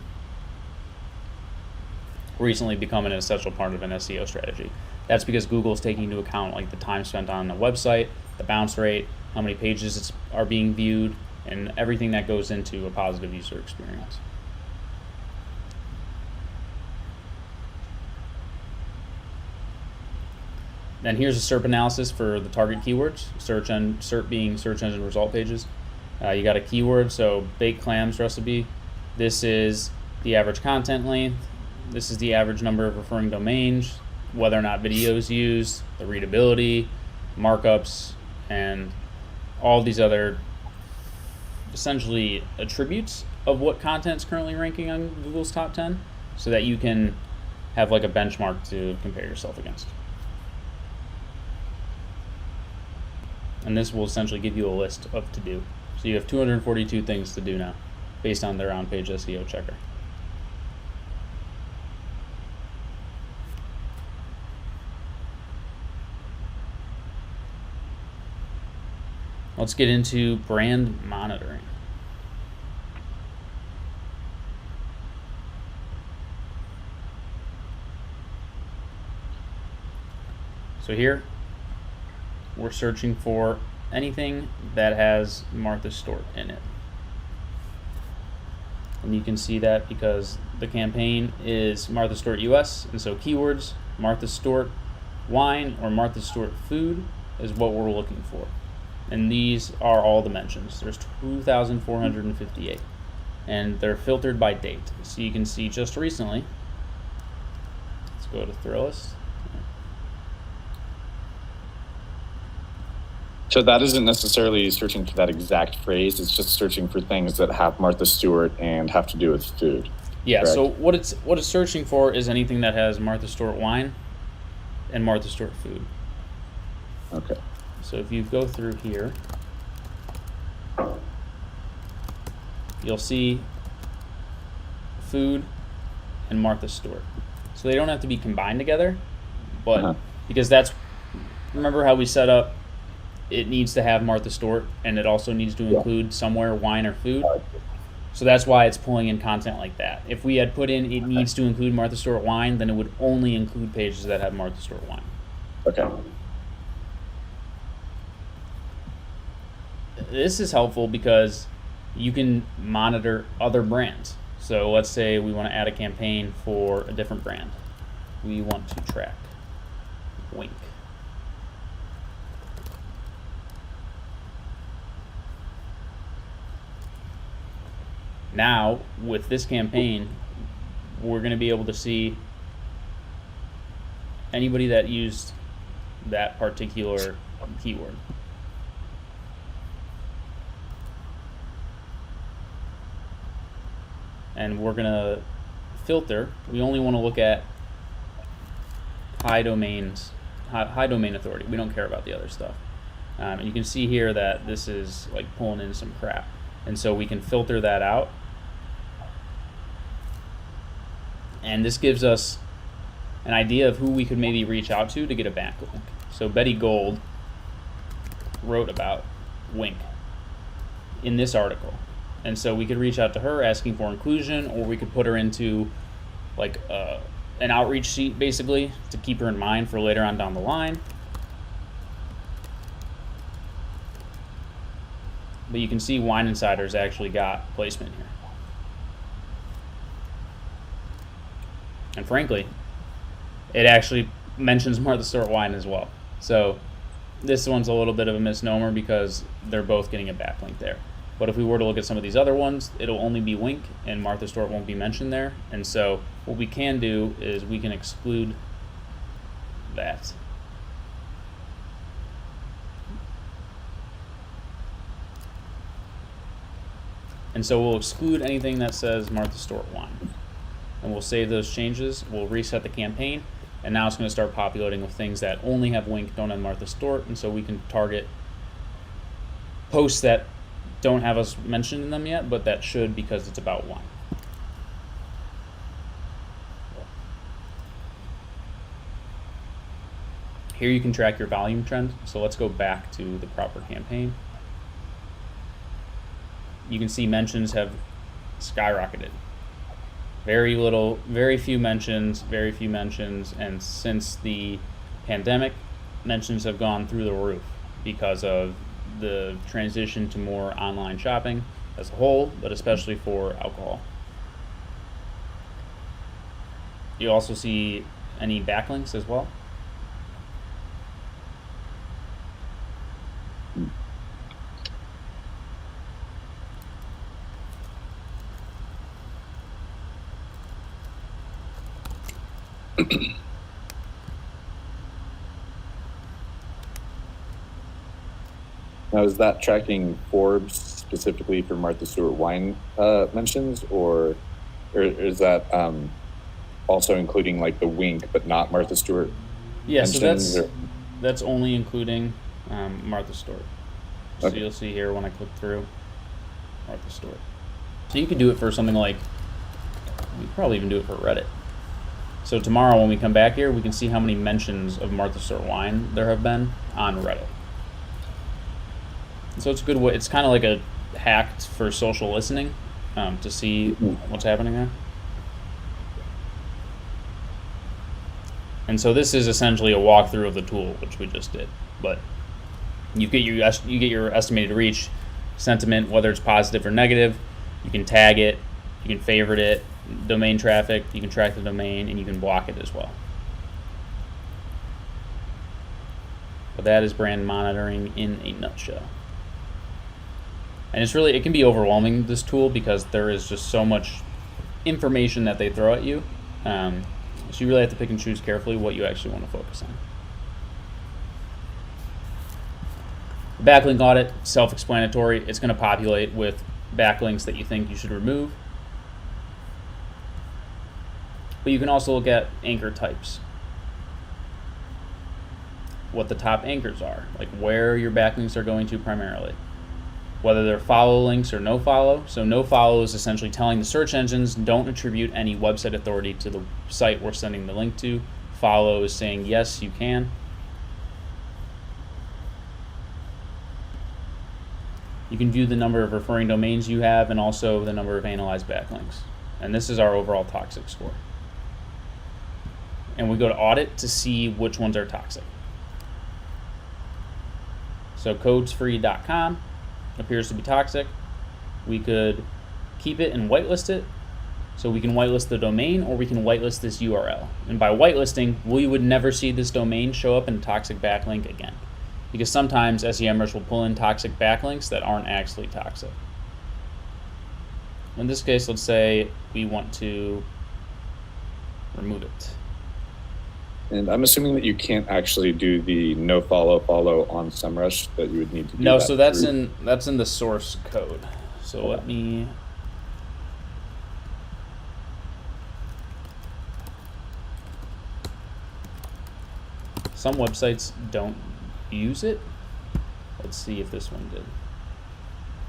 recently becoming an essential part of an SEO strategy. That's because Google is taking into account like the time spent on the website, the bounce rate, how many pages are being viewed, and everything that goes into a positive user experience. Then here's a SERP analysis for the target keywords, SERP being search engine result pages. You got a keyword, so baked clams recipe. This is the average content length. This is the average number of referring domains, whether or not video is used, the readability, markups, and all these other essentially attributes of what content is currently ranking on Google's top 10, so that you can have like a benchmark to compare yourself against. And this will essentially give you a list of to do. So you have 242 things to do now based on their on-page SEO checker. Let's get into brand monitoring. So here, we're searching for anything that has Martha Stewart in it. And you can see that because the campaign is Martha Stewart US, and so keywords, Martha Stewart wine or Martha Stewart food is what we're looking for. And these are all the mentions. There's 2,458. And they're filtered by date. So you can see just recently, let's go to Thrillist.
So that isn't necessarily searching for that exact phrase. It's just searching for things that have Martha Stewart and have to do with food.
Yeah.
Correct?
So what it's searching for is anything that has Martha Stewart wine and Martha Stewart food.
Okay.
So if you go through here, you'll see food and Martha Stewart. So they don't have to be combined together, but because remember how we set up, it needs to have Martha Stewart, and it also needs to include somewhere wine or food. So that's why it's pulling in content like that. If we had put in it needs to include Martha Stewart wine, then it would only include pages that have Martha Stewart wine.
Okay.
This is helpful because you can monitor other brands. So let's say we want to add a campaign for a different brand. We want to track Wink. Now, with this campaign, we're going to be able to see anybody that used that particular keyword. And we're going to filter. We only want to look at high domain authority. We don't care about the other stuff. And you can see here that this is like pulling in some crap. And so we can filter that out. And this gives us an idea of who we could maybe reach out to get a backlink. So Betty Gold wrote about Wink in this article. And so we could reach out to her asking for inclusion, or we could put her into like an outreach sheet basically to keep her in mind for later on down the line. But you can see Wine Insider's actually got placement here. And frankly, it actually mentions Martha Stewart wine as well. So this one's a little bit of a misnomer because they're both getting a backlink there. But if we were to look at some of these other ones, it'll only be Wink and Martha Stewart won't be mentioned there. And so what we can do is we can exclude that. And so we'll exclude anything that says Martha Stewart wine. And we'll save those changes. We'll reset the campaign. And now it's going to start populating with things that only have Wink, don't have Martha Stewart. And so we can target posts that don't have us mentioned in them yet, but that should because it's about wine. Here you can track your volume trend. So let's go back to the proper campaign. You can see mentions have skyrocketed. Very few mentions, and since the pandemic, mentions have gone through the roof because of the transition to more online shopping as a whole, but especially for alcohol. You also see any backlinks as well.
Now, is that tracking Forbes specifically for Martha Stewart wine mentions, or is that also including like the Wink but not Martha Stewart?
Yeah, so that's only including Martha Stewart. So
Okay.
you'll see here when I click through Martha Stewart. So you could do it for something like, you could probably even do it for Reddit. So tomorrow when we come back here, we can see how many mentions of Martha Stewart wine there have been on Reddit. So it's a good way. It's kind of like a hack for social listening to see what's happening there. And so this is essentially a walkthrough of the tool, which we just did. But you get your estimated reach, sentiment, whether it's positive or negative. You can tag it, you can favorite it, domain traffic. You can track the domain, and you can block it as well. But that is brand monitoring in a nutshell. And it can be overwhelming, this tool, because there is just so much information that they throw at you. So you really have to pick and choose carefully what you actually want to focus on. Backlink audit, self-explanatory. It's going to populate with backlinks that you think you should remove. But you can also look at anchor types. What the top anchors are, like where your backlinks are going to primarily. Whether they're follow links or no follow. So no follow is essentially telling the search engines don't attribute any website authority to the site we're sending the link to. Follow is saying yes, you can. You can view the number of referring domains you have and also the number of analyzed backlinks. And this is our overall toxic score. And we go to audit to see which ones are toxic. So codesfree.com appears to be toxic. We could keep it and whitelist it. So we can whitelist the domain or we can whitelist this URL. And by whitelisting, we would never see this domain show up in a toxic backlink again. Because sometimes SEMrush will pull in toxic backlinks that aren't actually toxic. In this case, let's say we want to remove it.
And I'm assuming that you can't actually do the no follow on SEMrush, that you would need to do
No,
that
so that's
through.
in the source code. So let me some websites don't use it. Let's see if this one did.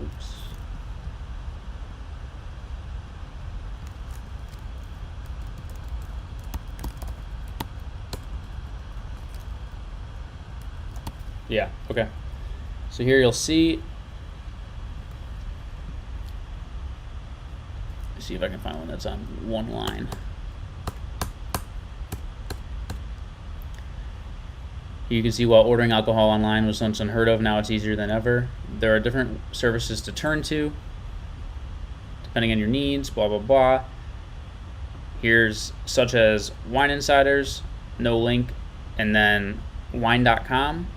Oops. Yeah, okay. So here you'll see, let's see if I can find one that's on one line. You can see while ordering alcohol online was once unheard of, now it's easier than ever. There are different services to turn to, depending on your needs, blah, blah, blah. Here's such as Wine Insiders, no link, and then wine.com.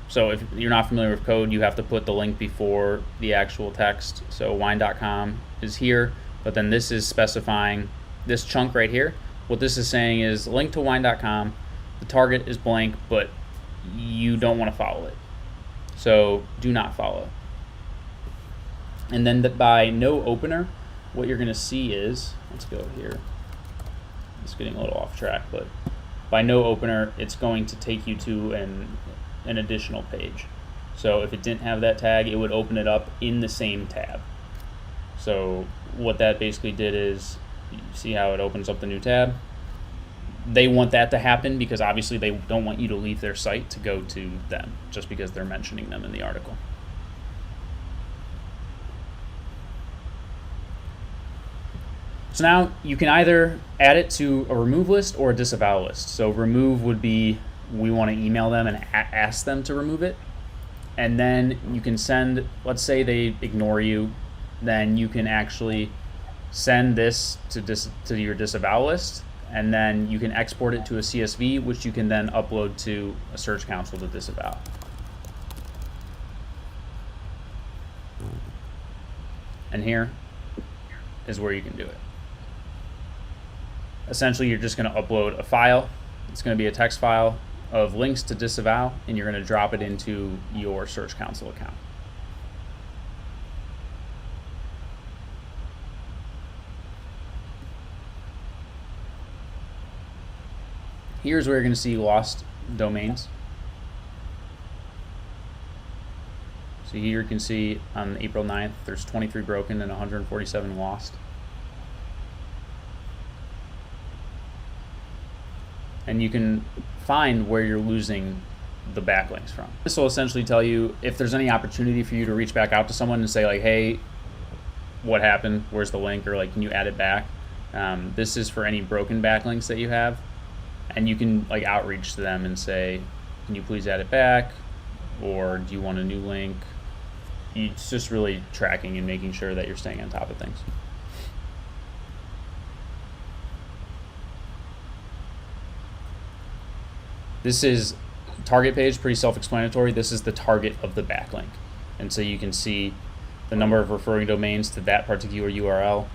So if you're not familiar with code, you have to put the link before the actual text. So wine.com is here, but then this is specifying this chunk right here. What this is saying is link to wine.com. The target is blank, but you don't want to follow it. So do not follow. And then by no opener, what you're going to see is, let's go here. It's getting a little off track, but by no opener, it's going to take you to an additional page. So if it didn't have that tag, it would open it up in the same tab. So what that basically did is, you see how it opens up the new tab? They want that to happen because obviously they don't want you to leave their site to go to them just because they're mentioning them in the article. So now you can either add it to a remove list or a disavow list. So remove would be, we want to email them and ask them to remove it. And then you can send, let's say they ignore you, then you can actually send this to your disavow list, and then you can export it to a CSV, which you can then upload to a Search Console to disavow. And here is where you can do it. Essentially, you're just going to upload a file. It's going to be a text file of links to disavow, and you're going to drop it into your Search Console account. Here's where you're going to see lost domains. So here you can see on April 9th, there's 23 broken and 147 lost. And you can find where you're losing the backlinks from. This will essentially tell you if there's any opportunity for you to reach back out to someone and say like, hey, what happened? Where's the link? Or like, can you add it back? This is for any broken backlinks that you have. And you can like outreach to them and say, can you please add it back? Or do you want a new link? It's just really tracking and making sure that you're staying on top of things. This is target page, pretty self-explanatory. This is the target of the backlink. And so you can see the number of referring domains to that particular URL,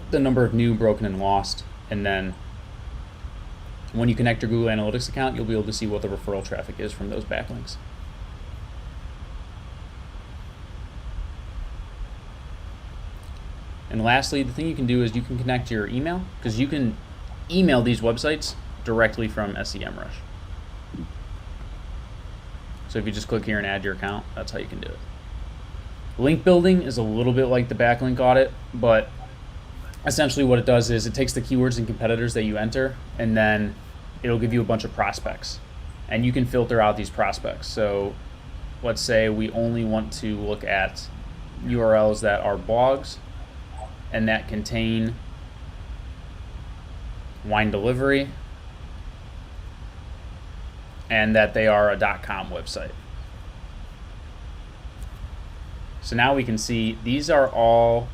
the number of new, broken, and lost, and then when you connect your Google Analytics account, you'll be able to see what the referral traffic is from those backlinks. And lastly, the thing you can do is you can connect your email, because you can email these websites directly from SEMrush. So if you just click here and add your account, that's how you can do it. Link building is a little bit like the backlink audit, but essentially what it does is it takes the keywords and competitors that you enter, and then it'll give you a bunch of prospects. And you can filter out these prospects. So let's say we only want to look at URLs that are blogs and that contain wine delivery and that they are a .com website. So now we can see these are all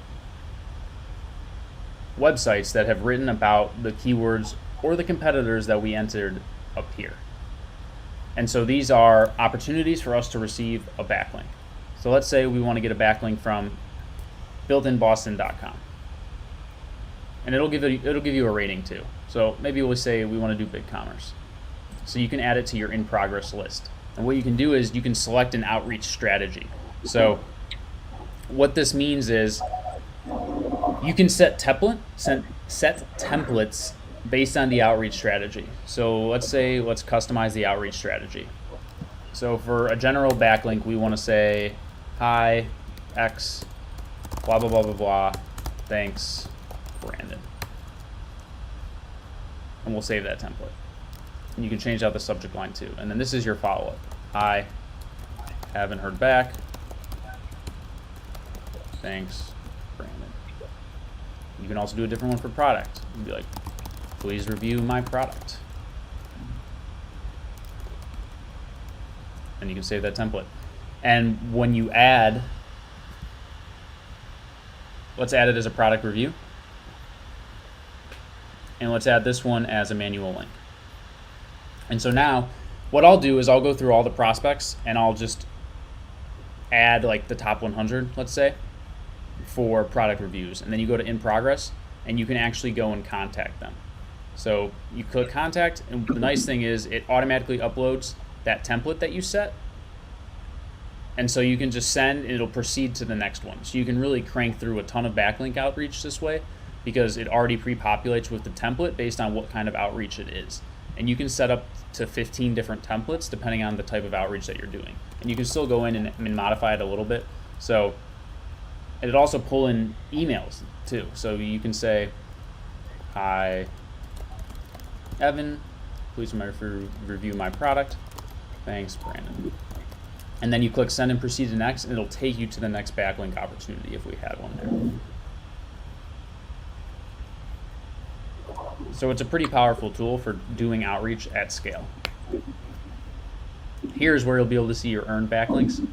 websites that have written about the keywords or the competitors that we entered up here. And so these are opportunities for us to receive a backlink. So let's say we want to get a backlink from builtinboston.com. And it'll give you a rating too. So maybe we'll say we want to do BigCommerce. So you can add it to your in progress list. And what you can do is you can select an outreach strategy. So what this means is you can set templates based on the outreach strategy. So let's customize the outreach strategy. So for a general backlink, we want to say, hi, X, blah, blah, blah, blah, blah, thanks, Brandon. And we'll save that template. And you can change out the subject line too. And then this is your follow-up. Hi, haven't heard back, thanks, Brandon. You can also do a different one for product. You'd be like, please review my product. And you can save that template. And when you add, let's add it as a product review. And let's add this one as a manual link. And so now what I'll do is I'll go through all the prospects and I'll just add like the top 100, let's say, for product reviews. And then you go to in progress and you can actually go and contact them. So you click contact, and the nice thing is it automatically uploads that template that you set. And so you can just send, and it'll proceed to the next one. So you can really crank through a ton of backlink outreach this way because it already pre-populates with the template based on what kind of outreach it is. And you can set up to 15 different templates depending on the type of outreach that you're doing. And you can still go in and modify it a little bit. So it'd also pull in emails too. So you can say, hi, Evan, please review my product. Thanks, Brandon. And then you click send and proceed to next, and it'll take you to the next backlink opportunity if we had one there. So it's a pretty powerful tool for doing outreach at scale. Here's where you'll be able to see your earned backlinks.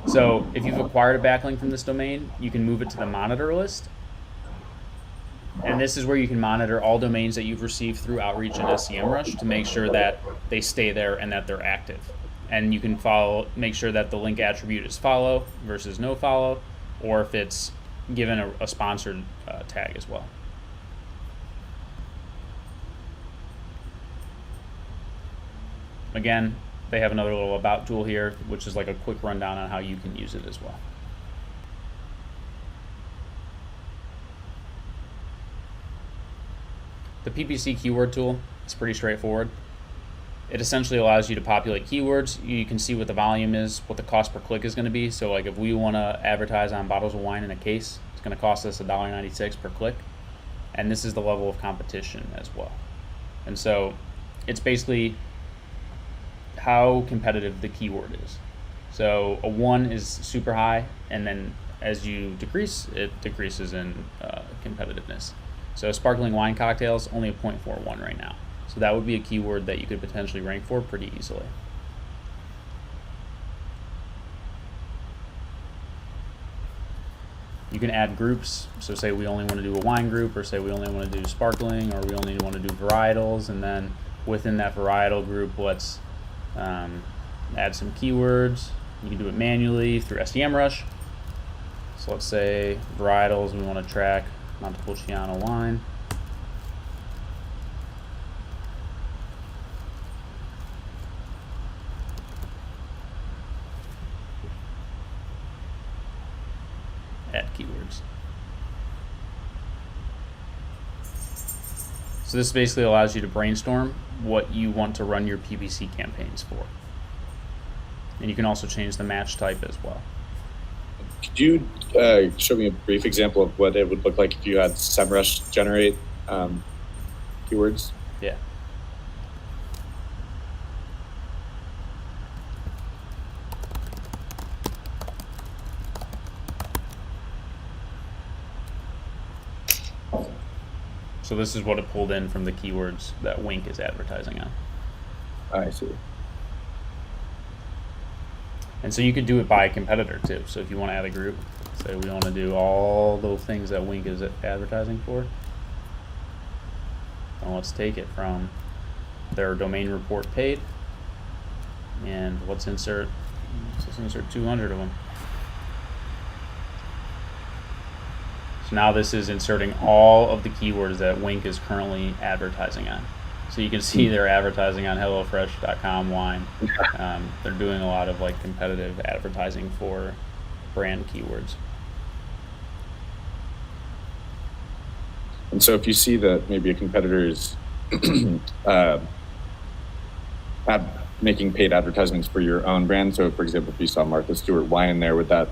So if you've acquired a backlink from this domain, you can move it to the monitor list. And this is where you can monitor all domains that you've received through outreach and SEMrush to make sure that they stay there and that they're active. And you can make sure that the link attribute is follow versus no follow, or if it's given a sponsored tag as well. Again, they have another little about tool here, which is like a quick rundown on how you can use it as well. The PPC keyword tool is pretty straightforward. It essentially allows you to populate keywords. You can see what the volume is, what the cost per click is going to be. So like if we want to advertise on bottles of wine in a case, it's going to cost us $1.96 per click. And this is the level of competition as well. And so it's basically how competitive the keyword is. So a 1 is super high, and then as you decrease, it decreases in competitiveness. So sparkling wine cocktails, only a 0.41 right now. So that would be a keyword that you could potentially rank for pretty easily. You can add groups. So say we only want to do a wine group, or say we only want to do sparkling, or we only want to do varietals. And then within that varietal group, let's add some keywords. You can do it manually through SEMrush. So let's say varietals, we want to track Montepulciano wine. Add keywords. So this basically allows you to brainstorm what you want to run your PPC campaigns for. And you can also change the match type as well.
Could you show me a brief example of what it would look like if you had SEMrush generate keywords?
Yeah. So this is what it pulled in from the keywords that Wink is advertising on.
I see.
And so you could do it by competitor too. So if you want to add a group, say we want to do all the things that Wink is advertising for. And let's take it from their domain report paid. And let's insert 200 of them. So now this is inserting all of the keywords that Wink is currently advertising on. So you can see they're advertising on HelloFresh.com wine. They're doing a lot of like competitive advertising for brand keywords.
And so if you see that maybe a competitor is making paid advertisements for your own brand, so for example, if you saw Martha Stewart wine there, would that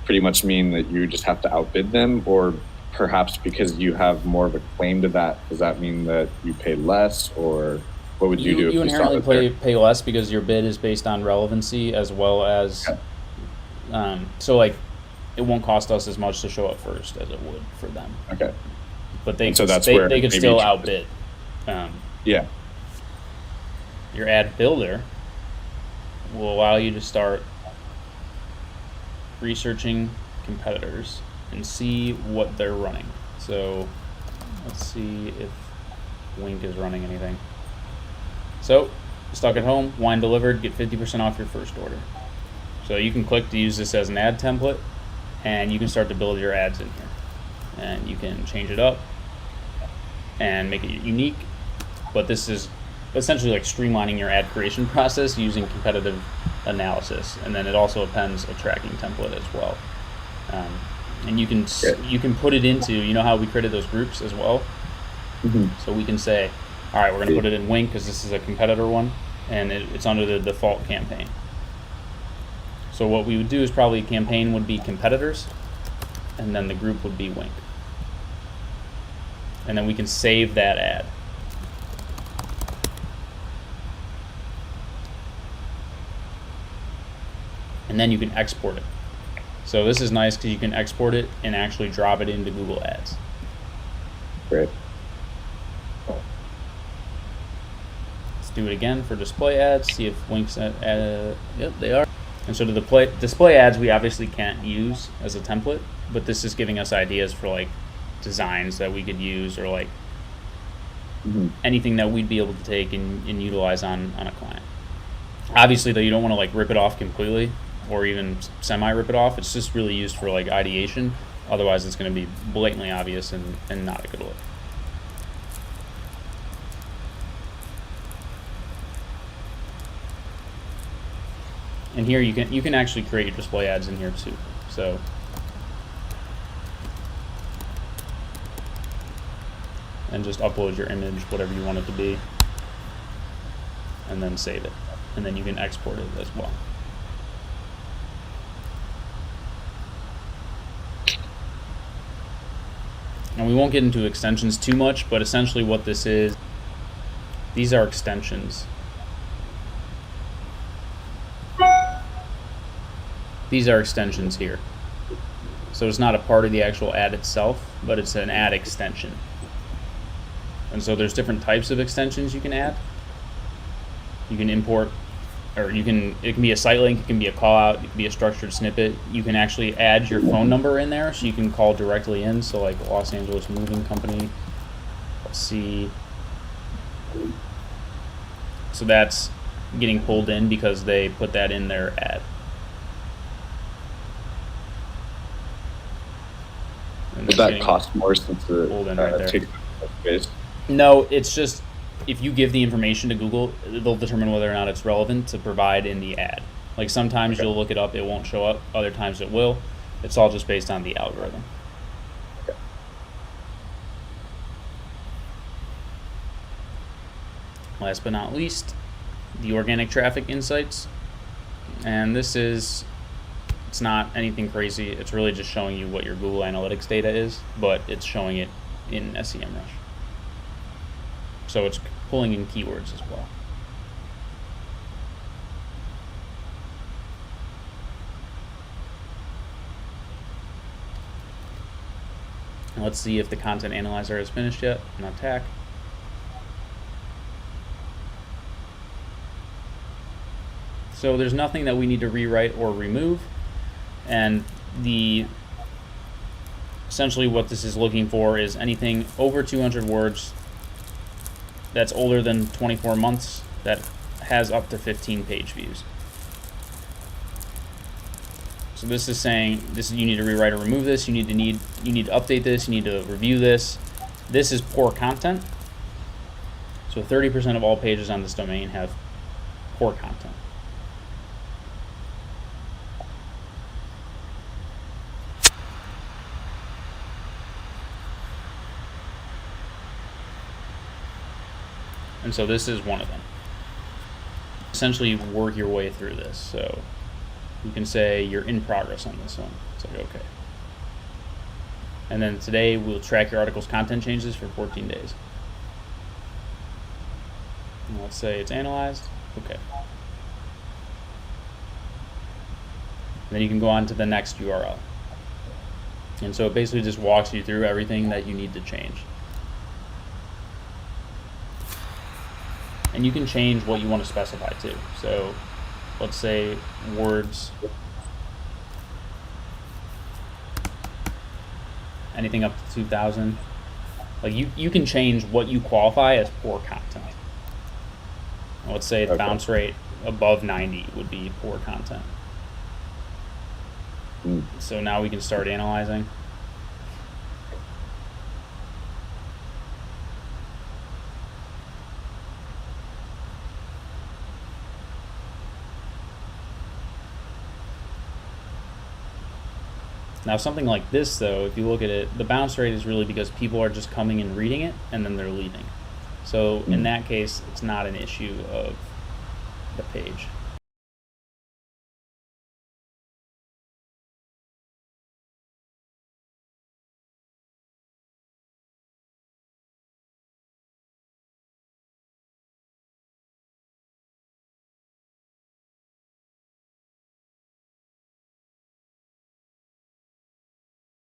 pretty much mean that you just have to outbid them? Or perhaps because you have more of a claim to that, does that mean that you pay less? Or what would you do if
you
you saw that
inherently pay less because your bid is based on relevancy as well as so like it won't cost us as much to show up first as it would for them.
Okay.
But they
so that's
they,
where
they could
maybe
still outbid.
Yeah.
Your ad builder will allow you to start researching competitors and see what they're running. So let's see if Wink is running anything. So stuck at home, wine delivered, get 50% off your first order. So you can click to use this as an ad template, and you can start to build your ads in here. And you can change it up and make it unique. But this is essentially like streamlining your ad creation process using competitive analysis. And then it also appends a tracking template as well. And you can put it into, you know how we created those groups as well?
Mm-hmm.
So we can say, all right, we're going to put it in Wink because this is a competitor one, and it's under the default campaign. So what we would do is probably campaign would be competitors, and then the group would be Wink. And then we can save that ad. And then you can export it. So this is nice because you can export it and actually drop it into Google Ads.
Great.
Let's do it again for display ads, see if Wink's yep, they are. And so the display ads we obviously can't use as a template, but this is giving us ideas for like designs that we could use, or like anything that we'd be able to take and utilize on a client. Obviously though, you don't want to like rip it off completely or even semi rip it off. It's just really used for like ideation. Otherwise it's going to be blatantly obvious and not a good look. And here you can actually create your display ads in here too. So and just upload your image, whatever you want it to be, and then save it. And then you can export it as well. And we won't get into extensions too much, but essentially what this is, these are extensions. These are extensions here. So it's not a part of the actual ad itself, but it's an ad extension. And so there's different types of extensions you can add. You can import, or it can be a site link, it can be a call out, it can be a structured snippet. You can actually add your phone number in there so you can call directly in. So like Los Angeles Moving Company, let's see. So that's getting pulled in because they put that in their ad.
Does that cost more since it takes space?
No, it's just if you give the information to Google, they'll determine whether or not it's relevant to provide in the ad. Like sometimes you'll look it up, it won't show up. Other times it will. It's all just based on the algorithm.
Okay.
Last but not least, the organic traffic insights. And this is, it's not anything crazy. It's really just showing you what your Google Analytics data is, but it's showing it in SEMrush. So it's pulling in keywords as well. And let's see if the content analyzer is finished yet. Not TAC. So there's nothing that we need to rewrite or remove. And essentially what this is looking for is anything over 200 words that's older than 24 months that has up to 15 page views. So this is saying you need to rewrite or remove this. You need to update this. You need to review this. This is poor content. So 30% of all pages on this domain have poor content. And so this is one of them. Essentially work your way through this. So you can say you're in progress on this one. It's like, okay. And then today we'll track your article's content changes for 14 days. And let's say it's analyzed. Okay. And then you can go on to the next URL. And so it basically just walks you through everything that you need to change. And you can change what you want to specify too. So let's say words, anything up to 2,000. Like you can change what you qualify as poor content. Let's say the bounce rate above 90 would be poor content. So now we can start analyzing. Now something like this though, if you look at it, the bounce rate is really because people are just coming and reading it and then they're leaving. So in that case, it's not an issue of the page.